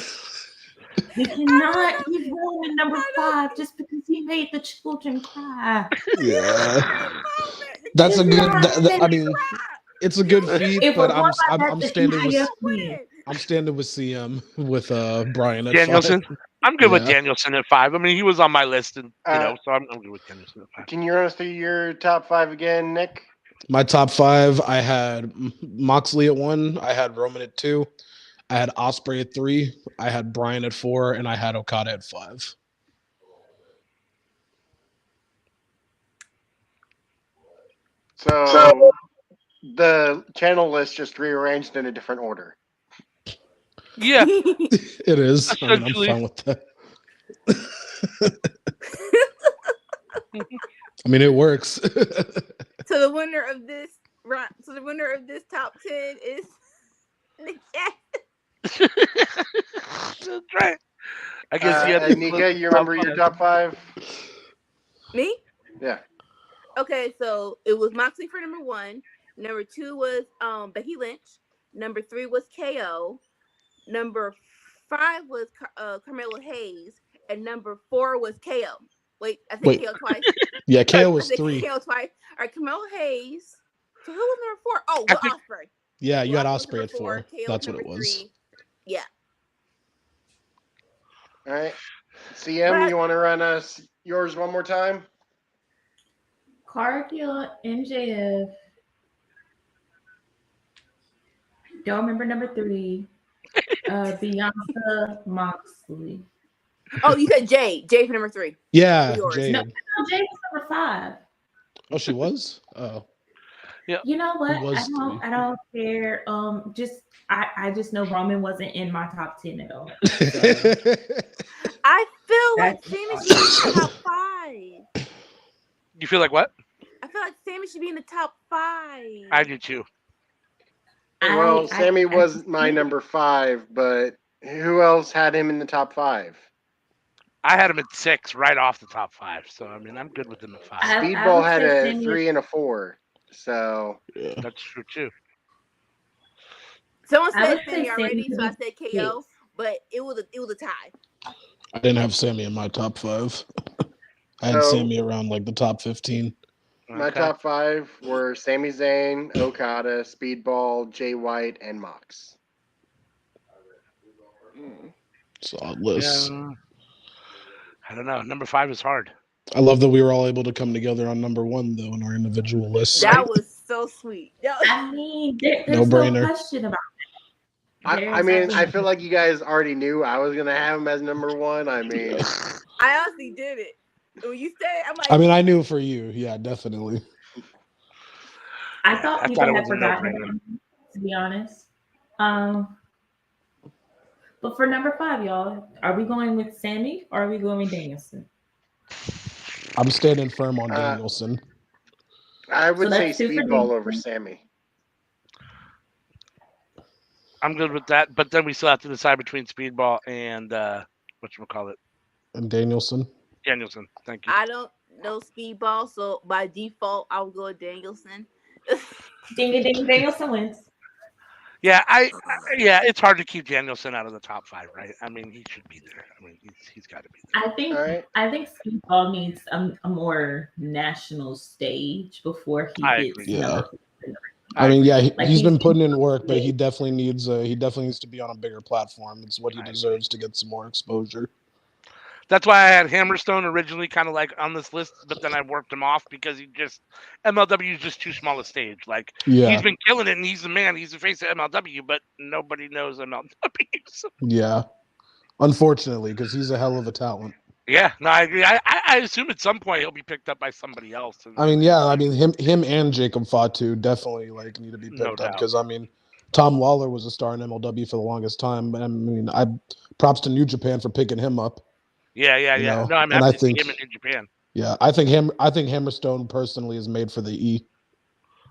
We cannot give Roman number 5 just because he made the children cry. Yeah, that's a good. I mean, it's a good feat, If but we're going by I'm that, standing then with yes, win. I'm standing with CM with Brian at Danielson. 5. I'm good with Yeah. Danielson at 5. I mean, he was on my list, and so I'm good with Danielson at 5. Can you run us through your top 5 again, Nick? My top 5, I had Moxley at 1, I had Roman at 2, I had Osprey at 3, I had Brian at 4, and I had Okada at 5. So the channel list just rearranged in a different order. Yeah, It is. I mean, I'm Essentially. fine with that. I mean, it works. So the winner of this top 10 is Nick Jackson. that's right. I guess you have to Nika, you remember your top 5? Me? Yeah. Okay, so it was Moxley for number 1. Number 2 was Becky Lynch. Number 3 was KO. Number 5 was Carmelo Hayes, and number 4 was KO. Wait, I said Wait. KO twice. Yeah, KO I was said 3. KO twice. All right, Carmelo Hayes. So who was number 4? Oh, I Will think- Ospreay. Yeah, you Will had Ospreay was Osprey at number 4. KO That's what number it was. 3. Yeah. All right. CM, But- you want to run us yours one more time? Cargill, MJF. Don't remember number 3. Bianca Moxley. Oh, you said Jade. Jade for number 3. Yeah, Yours. Jade. No, Jade was number 5. Oh, she was? Oh. You know what? Who was I don't care. I just know Roman wasn't in my top 10 at all. I feel like That's Sammy should be in the top 5. You feel like what? I feel like Sammy should be in the top 5. I do too. Well, Sammy was my number 5, but who else had him in the top 5? I had him at 6 right off the top 5. So I mean, I'm good within the 5. I Speedball would had say a Sammy 3 and a 4. So Yeah. That's true too. Someone I said would say Sammy Sammy already, could so I be said KO, 6. but it was a tie. I didn't have Sammy in my top 5. I had So- Sammy around like the top 15. my Okay. top 5 were Sami Zayn, Okada, Speedball, Jay White, and Mox. Solid list. Yeah. I don't know. Number 5 is hard. I love that we were all able to come together on number 1 though in our individual lists. That was so sweet. I mean, there's No no brainer. question about that. I There's mean, absolutely I no feel like you guys already knew I was gonna have him as number 1. I mean, I honestly did it. When you said it, I'm like, I mean, I knew for you. Yeah, definitely. I Yeah, thought I people thought it had was a forgotten no-brainer. about him, to be honest. But for number 5, y'all, are we going with Sammy or are we going with Danielson? I'm standing firm on Uh, Danielson. I would So say that's 2 for Speedball over Danielson. Sammy. I'm good with that. But then we still have to decide between Speedball and whatchamacallit, And Danielson. Danielson. Thank you. I don't know Speedball, so by default, I'll go with Danielson. Danielson wins. Yeah, yeah, it's hard to keep Danielson out of the top 5, right? I mean, he should be there. I mean, he's got to be there. All right. I think Speedball needs a more national stage before he I gets agree. Yeah. number 2. I mean, yeah, Like, he's been he's- putting in work, but he definitely needs to be on a bigger platform. It's what he I agree. deserves to get some more exposure. That's why I had Hammerstone originally kind of like on this list, but then I worked him off because MLW is just too small a stage. Like Yeah, he's been killing it, and he's the man. He's the face of MLW, but nobody knows MLW. So, yeah. Unfortunately, because he's a hell of a talent. yeah, no, I agree. I assume at some point he'll be picked up by somebody else. And, I mean, yeah, I mean him and Jacob Fatu definitely like need to be No picked up doubt. because I mean Tom Lawler was a star in MLW for the longest time. I mean, I props to New Japan for picking him up. yeah. You know, No, I'm and happy I to see think- him in Japan. Yeah, I think Hammerstone personally is made for the E.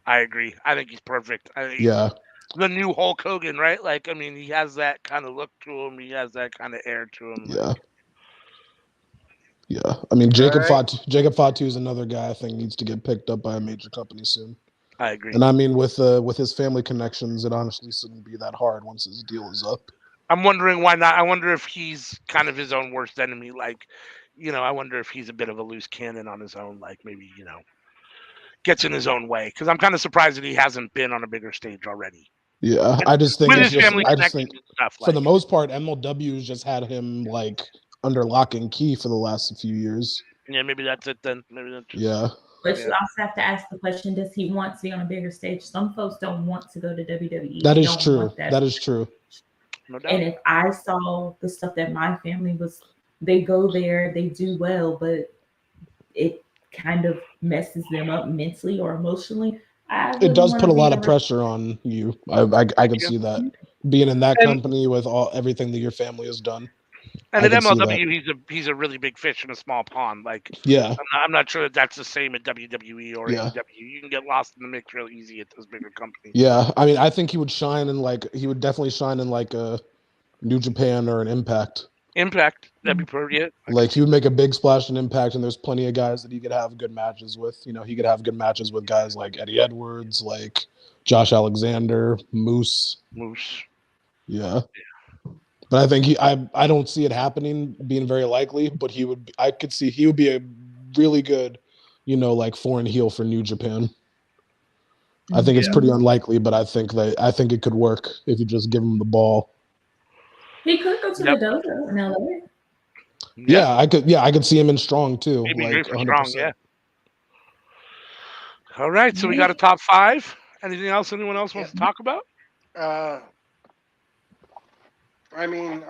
I agree. I think he's perfect. I think he's Yeah, the new Hulk Hogan, right? Like, I mean, he has that kind of look to him. He has that kind of air to him. yeah. Yeah, I mean Jacob right. Fatu is another guy I think needs to get picked up by a major company soon. I agree. And I mean with his family connections, it honestly shouldn't be that hard once his deal is up. I'm wondering why not. I wonder if he's kind of his own worst enemy. Like, I wonder if he's a bit of a loose cannon on his own. Like maybe gets in his own way. Because I'm kind of surprised that he hasn't been on a bigger stage already. Yeah, I just think With it's his just family I just connections think and stuff. for the like- most part MLW's just had him like under lock and key for the last few years. Yeah, maybe that's it then. Maybe that's just, Yeah. But Yeah. you also have to ask the question: does he want to be on a bigger stage? Some folks don't want to go to WWE. That They is don't true. want that. That is true. no doubt. And if I saw the stuff that my family they go there, they do well, but it kind of messes them up mentally or emotionally. It does put a lot of pressure on you. I can Yeah. see that. Being in that And- company with everything that your family has done. And I at can see MLW, he's a really big fish in a small pond. Like Yeah. I'm not sure that that's the same at WWE or Yeah. AEW. You can get lost in the mix real easy at those bigger companies. Yeah. I mean, I think he would definitely shine in like a New Japan or an Impact. Impact, that'd be pretty it. Like he would make a big splash in Impact, and there's plenty of guys that he could have good matches with. He could have good matches with guys like Eddie Edwards, like Josh Alexander, Moose. Yeah. But I think I don't see it happening being very likely, but I could see he would be a really good, like foreign heel for New Japan. I think it's pretty unlikely, but I think it could work if you just give him the ball. He could go to the dojo in LA. Yeah, I could see him in Strong too. Maybe like great for 100%. Strong, yeah. All right, so we got a top 5. Anything else anyone else wants to talk about? I mean,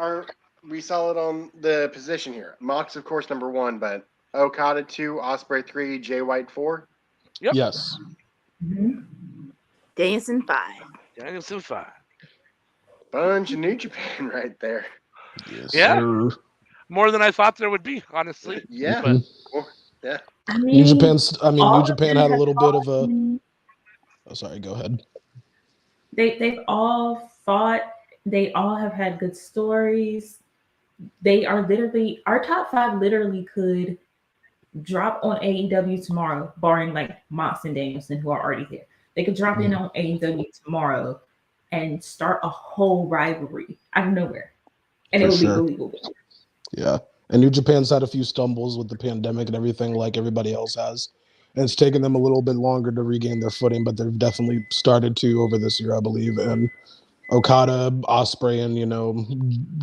we saw it on the position here. Mox, of course, number 1, but Okada 2, Ospreay 3, Jay White 4. Yep. Yes. Danielson 5. Danielson 5. Bunch of New Japan right there. Yes, Yeah. sir. More than I thought there would be, honestly. Yeah. But Yeah. I mean, New Japan had a little bit of a. been- Oh, sorry. Go ahead. They've all fought. They all have had good stories. they are literally our top 5 literally could drop on AEW tomorrow, barring like Mox and Danielson who are already here. They could drop in on AEW tomorrow and start a whole rivalry out of nowhere, and For it would sure. be believable. Yeah. And New Japan's had a few stumbles with the pandemic and everything like everybody else has. And it's taken them a little bit longer to regain their footing, but they've definitely started to over this year, I believe. And Okada, Osprey, and,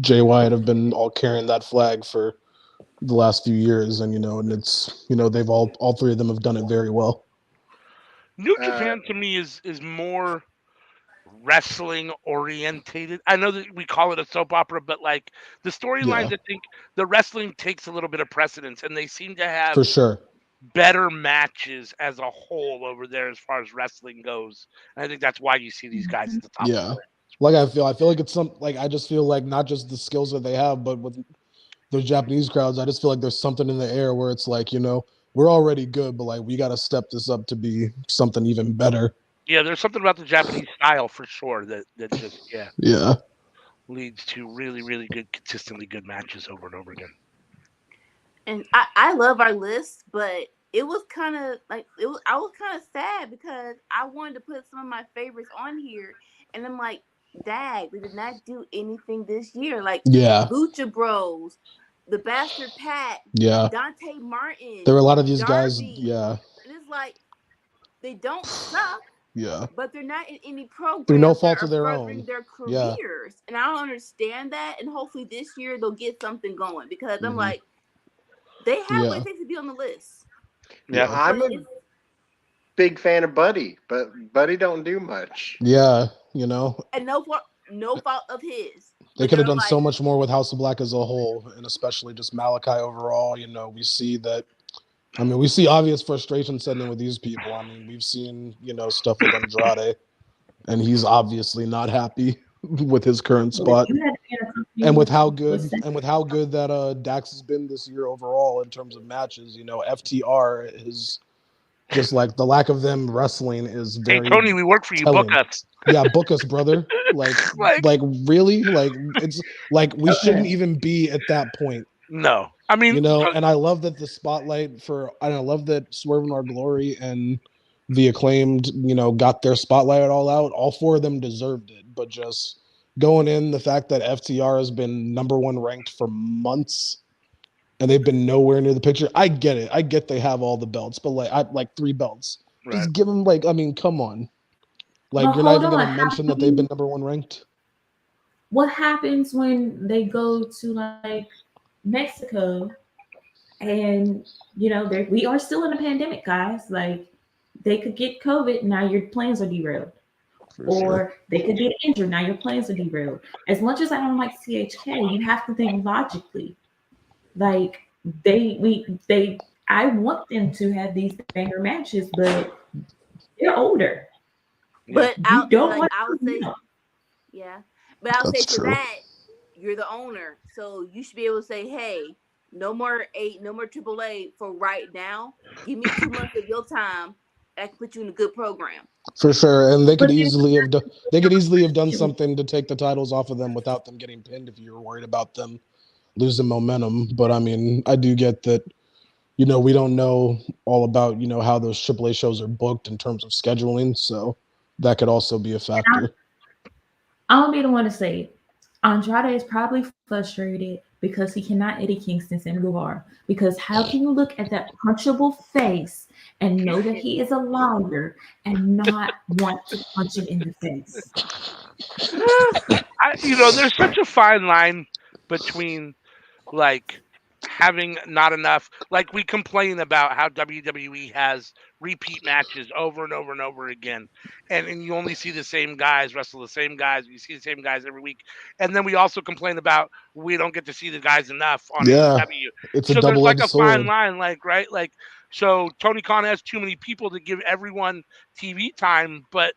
Jay Wyatt have been all carrying that flag for the last few years. And, and it's, they've all three of them have done it very well. New Japan to me is more wrestling orientated. I know that we call it a soap opera, but like the storylines, I think the wrestling takes a little bit of precedence, and they seem to have For sure. better matches as a whole over there as far as wrestling goes. And I think that's why you see these guys at the top. Yeah. Like I feel like it's I just feel like not just the skills that they have, but with those Japanese crowds, I just feel like there's something in the air where it's like, we're already good, but like we got to step this up to be something even better. Yeah, there's something about the Japanese style for sure that just leads to really, really good, consistently good matches over and over again. And I love our list, but it was kind of like I was kind of sad because I wanted to put some of my favorites on here, and I'm like, dag, we did not do anything this year. Like Lucha Bros, the Bastard Pat, Dante Martin. There were a lot of these Darby. guys, and it's like they don't suck. Yeah. But they're not in any program. Through no fault of their own. Their careers. And I don't understand that. And hopefully this year they'll get something going because I'm like, they have what it takes to be on the list. Yeah, I'm a big fan of Buddy, but Buddy don't do much. Yeah, And no fault of his. They could have done so much more with House of Black as a whole, and especially just Malachi overall. We see that. I mean, we see obvious frustration setting in with these people. I mean, we've seen, stuff with Andrade, and he's obviously not happy with his current spot. And with how good that Dax has been this year overall in terms of matches, FTR is just like the lack of them wrestling is very. Hey Tony, we work for you. Telling. Book us. Yeah, book us, brother. Like really? Like it's like we shouldn't even be at that point. No, I mean, and I love that the spotlight I love that Swerve in Our Glory and the Acclaimed, got their spotlight all out. All 4 of them deserved it, but just going in, the fact that FTR has been number 1 ranked for months and they've been nowhere near the picture. I get it. I get they have all the belts, but like 3 belts. Right. Just give them come on. Like you're not even going to mention that they've been number 1 ranked. What happens when they go to like Mexico and we are still in a pandemic, guys? Like they could get COVID, now your plans are derailed. Or they could get injured, now your plans are derailed. As much as I don't like CHK, you have to think logically. Like I want them to have these banger matches, but they're older. But I'll say, but I'll say to that, you're the owner, so you should be able to say, hey, no more AAA for right now. Give me 2 months of your time. I can put you in a good program. For sure, and they could easily have done something to take the titles off of them without them getting pinned if you were worried about them losing momentum. But I mean, I do get that. We don't know all about how those AAA shows are booked in terms of scheduling, so that could also be a factor. I'll be the one to say, Andrade is probably frustrated because he cannot Eddie Kingston Sammy Guevara. Because how can you look at that punchable face and know that he is a liar and not want to punch him in the face? There's such a fine line between like having not enough. Like we complain about how WWE has repeat matches over and over and over again, and you only see the same guys wrestle the same guys. You see the same guys every week, and then we also complain about we don't get to see the guys enough on AEW. It's a double-edged sword. There's like a fine line, right? Like so, Tony Khan has too many people to give everyone TV time, but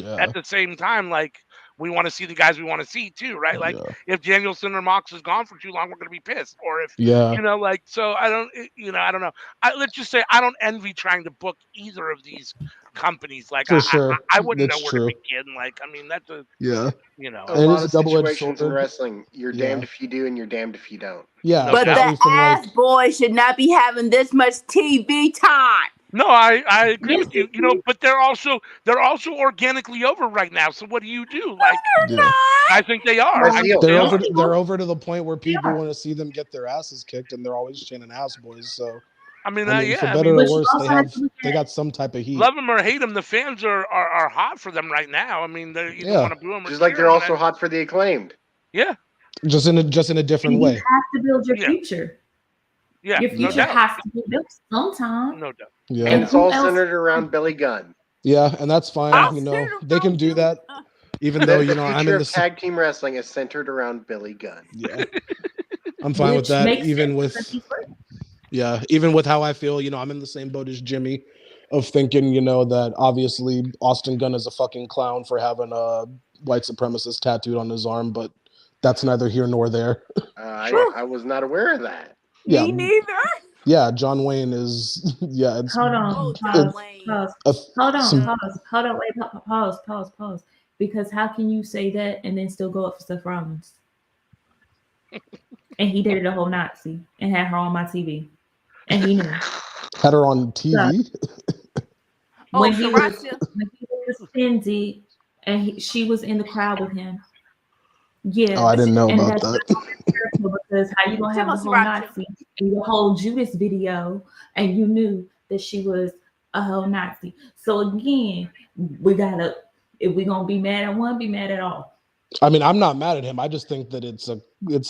at the same time, like we want to see the guys we want to see too, right? Like if Danielson or Mox is gone for too long, we're going to be pissed. Or if like, so I don't, I don't know. Let's just say I don't envy trying to book either of these companies. Like I wouldn't know where to begin. Like, I mean, that's a a lot of situations in wrestling, you're damned if you do and you're damned if you don't. Yeah, but the ass boy should not be having this much TV time. No, I agree with you. But they're also organically over right now. So what do you do? Like, I think they are. They're over to the point where people want to see them get their asses kicked, and they're always chanting ass boys. So I mean, for better or worse, they got some type of heat. Love them or hate them, the fans are hot for them right now. I mean, they either want to boo them or just like they're also hot for the Acclaimed. Yeah, just in a different way. You have to build your future. Yeah, your future has to be built sometime. No doubt. Yeah, and it's all centered around Billy Gunn. Yeah, and that's fine. They can do that. Even though I'm in the tag team wrestling is centered around Billy Gunn. Yeah, I'm fine with that. Even with how I feel, I'm in the same boat as Jimmy, of thinking, that obviously Austin Gunn is a fucking clown for having a white supremacist tattooed on his arm, but that's neither here nor there. I was not aware of that. Yeah. Me neither. Yeah, John Wayne is. Yeah, it's. Hold on. Pause. Hold on. Wait. Pause. Because how can you say that and then still go up for Seth Rollins? And he dated a whole Nazi and had her on my TV, and he knew. Had her on TV. When he was Cindy, and she was in the crowd with him. Yeah. Oh, I didn't know about that. Because how you gonna have a whole Nazi in your whole Judas video, and you knew that she was a whole Nazi? So again, we gotta, if we gonna be mad at one, be mad at all. I mean, I'm not mad at him. I just think that it's a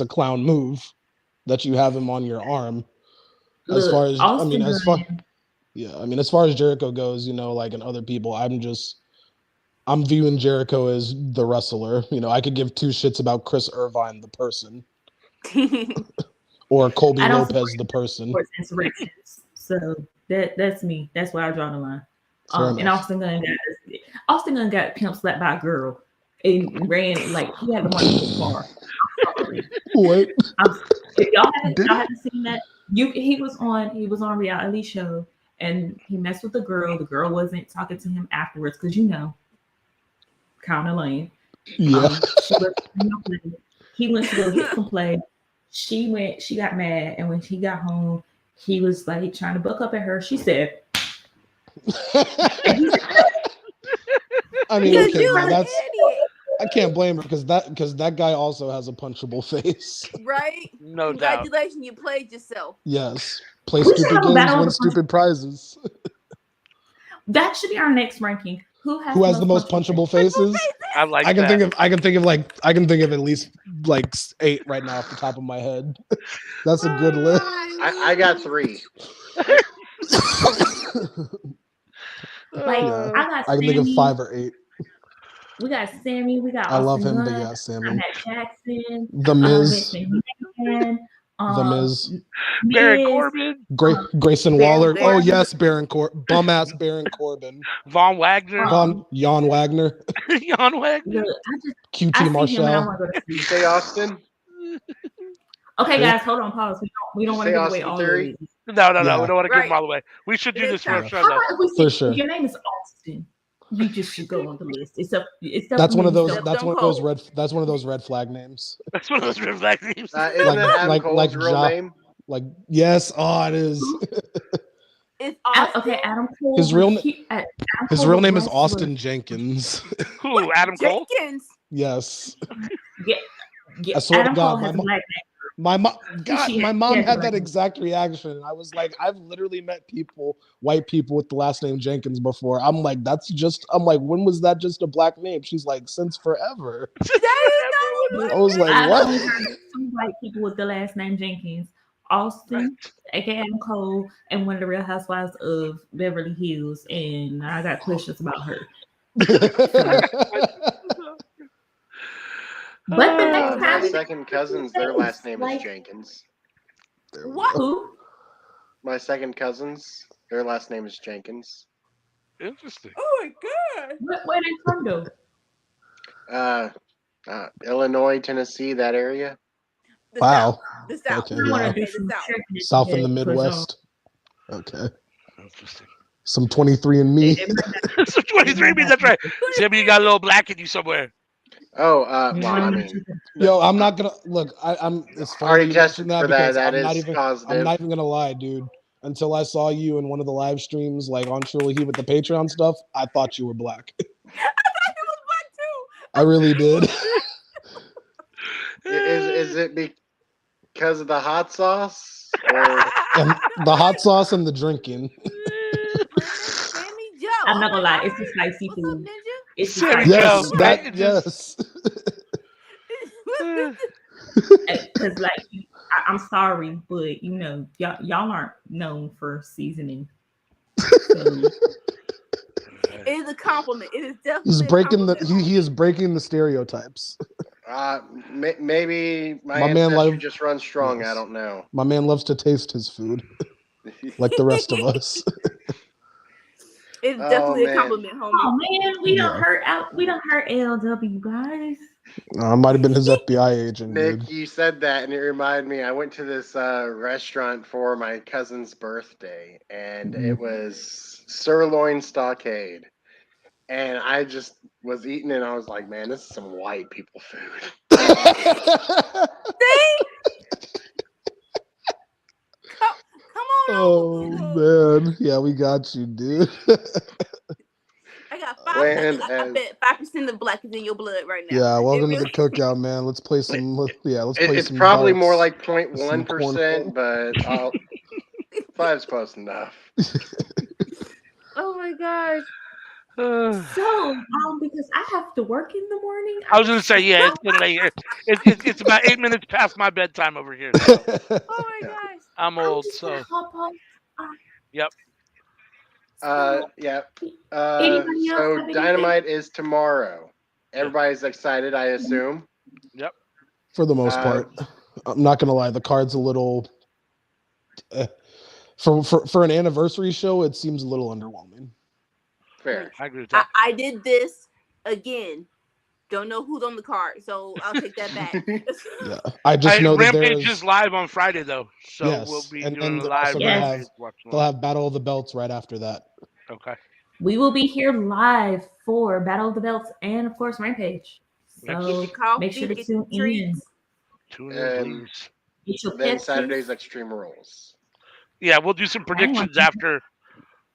clown move that you have him on your arm. As far as as far as Jericho goes, like, and other people, I'm viewing Jericho as the wrestler. I could give two shits about Chris Irvine, the person, or Colby Lopez, the person. So that's me. That's where I draw the line. And Austin Gunn got pimp slapped by a girl and ran like he had the money in the car. What? If y'all haven't seen that, he was on a reality show and he messed with the girl. The girl wasn't talking to him afterwards because kind of lame. Yeah. He went to go get some play. She got mad, and when she got home, he was like trying to buck up at her. She said, I mean, okay, that's I can't blame her because that guy also has a punchable face. Right? No doubt. Congratulations, you played yourself. Yes. Play stupid games, win stupid prizes. That should be our next ranking. Who has the most punchable faces? I like I can that. I can think of at least like 8 right now off the top of my head. That's a good list. I got 3. I can think of 5 or 8. We got Sammy. We got I love him, Gunn, but yeah, Sammy. Matt Jackson. The Miz. The Miz. Baron Corbin. Grayson Waller. Oh yes, bum ass Baron Corbin. Von Wagner. Jan Wagner. Jan Wagner. QT Marshall. Say Austin. Okay, guys, hold on, pause. We don't want to give away all of these. No. We don't want to give them all away. We should do this for a show, though. For sure. Your name is Austin. You just should go on the list. That's one of those red flag names. That's one of those red flag names. Like name? Like yes, it is. It's Austin. Okay, Adam Cole. His real name is Austin Jenkins. Who? Adam Cole? Jenkins. Yes. Yeah. I swear Adam to God, Cole has a black name. my mom had that exact reaction. I was like, I've literally met white people with the last name Jenkins before. I'm like, when was that just a black name? She's like, since forever. I was like, what? Some white people with the last name Jenkins. Austin, aka Adam Cole, and one of the Real Housewives of Beverly Hills, and I got questions about her. But the next time, my second cousins, their last name is Jenkins. What? Who? My second cousins, their last name is Jenkins. Interesting. Oh my God. Where they from though? Illinois, Tennessee, that area. The Wow. South. The South. Okay, I want yeah. to do The some South. checking South in the today, 'cause, Midwest. Okay. Interesting. Some 23andMe. it might not- So 23 means that's right. Sammy, you got a little black in you somewhere. Oh, you well, might I want mean, to- Yo, I'm not gonna look. I'm. It's funny already you tested mentioned for that. because That I'm not is even. positive. I'm not even gonna lie, dude. Until I saw you in one of the live streams, like on Truly Heat with the Patreon stuff, I thought you were black. I thought it was black too. I really did. Is it because of the hot sauce or? And the hot sauce and the drinking. Sammy Joe. I'm not Oh gonna my lie, it's God. the spicy What's food. up, Ninja? It's the Sammy spicy Joe. Yes, food. Right? that It just- yes. Because like I'm sorry, but y'all aren't known for seasoning. So It is a compliment. It is definitely He's a breaking the compliment. he is breaking the stereotypes. Maybe my My man ancestry live- just runs strong. yes. I don't know. My man loves to taste his food, like the rest of us. It's Oh, definitely a man. compliment, homie. oh man, we don't Yeah. hurt out. We don't hurt LW guys. I might have been his FBI agent, Nick, dude. you said that, and it reminded me. I went to this restaurant for my cousin's birthday, and it was Sirloin Stockade. And I just was eating, and I was like, "Man, this is some white people food." See? Come on Oh over, man, yeah, we got you, dude. I got Bland 5%. I as- bet 5% of black is in your blood right now. Yeah, welcome It to the really- cookout, man. Let's play some. Let's play It's some. probably more darts. like 0.1%, but 5's close enough. Oh my gosh. So because I have to work in the morning. I was gonna say, yeah, it's getting late here. It's about 8 minutes past my bedtime over here. So Oh my gosh. I'm I'm old, just so gonna hop on. yep. Yeah. Anybody else So have anything? Dynamite is tomorrow. Everybody's excited, I assume. For the most part, I'm not gonna lie. The card's a little. For an anniversary show, it seems a little underwhelming. Fair. I agree with that. I did this again. Don't know who's on the card, so I'll take that back. Yeah, I just know that Rampage there's. is live on Friday though, so Yes, we'll be and doing then a they're live also gonna Rampage have- watch They'll along. have Battle of the Belts right after that. Okay. We will be here live for Battle of the Belts and of course Rampage. Yep. Get So your coffee, make sure to get tune your in. treats. Tune in, And please. Get your then Pepsi. Saturday's Extreme Rules. Yeah, we'll do some predictions watching. after.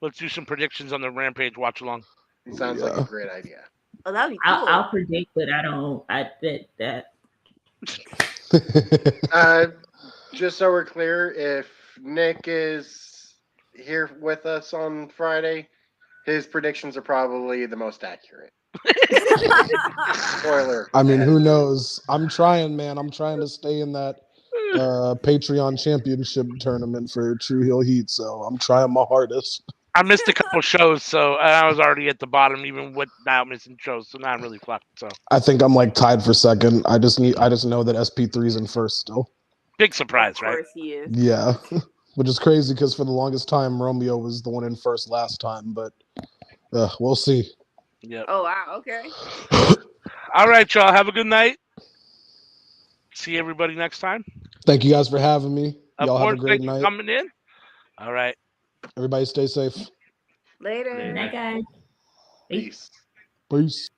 Let's do some predictions on the Rampage watch along. Sounds like a Yeah. great idea. Oh, that'd be cool. I'll predict, but I don't. I bet that. Just so we're clear, if Nick is here with us on Friday, his predictions are probably the most accurate. Spoiler. I mean, who knows? I'm trying, man. I'm trying to stay in that Patreon championship tournament for True Heel Heat, so I'm trying my hardest. I missed a couple shows, so I was already at the bottom, even without missing shows. So now I'm really fucked. So I think I'm like tied for second. I just know that SP3's in first still. big surprise, Of right? course he is. Yeah, which is crazy because for the longest time Romeo was the one in first last time, but we'll see. Yep. Oh wow. Okay. All right, y'all. Have a good night. See everybody next time. Thank you guys for having me. Of Y'all have a course, great thank you night. coming in. All right. Everybody stay safe. Later. Later. Good night, guys. Peace. Peace.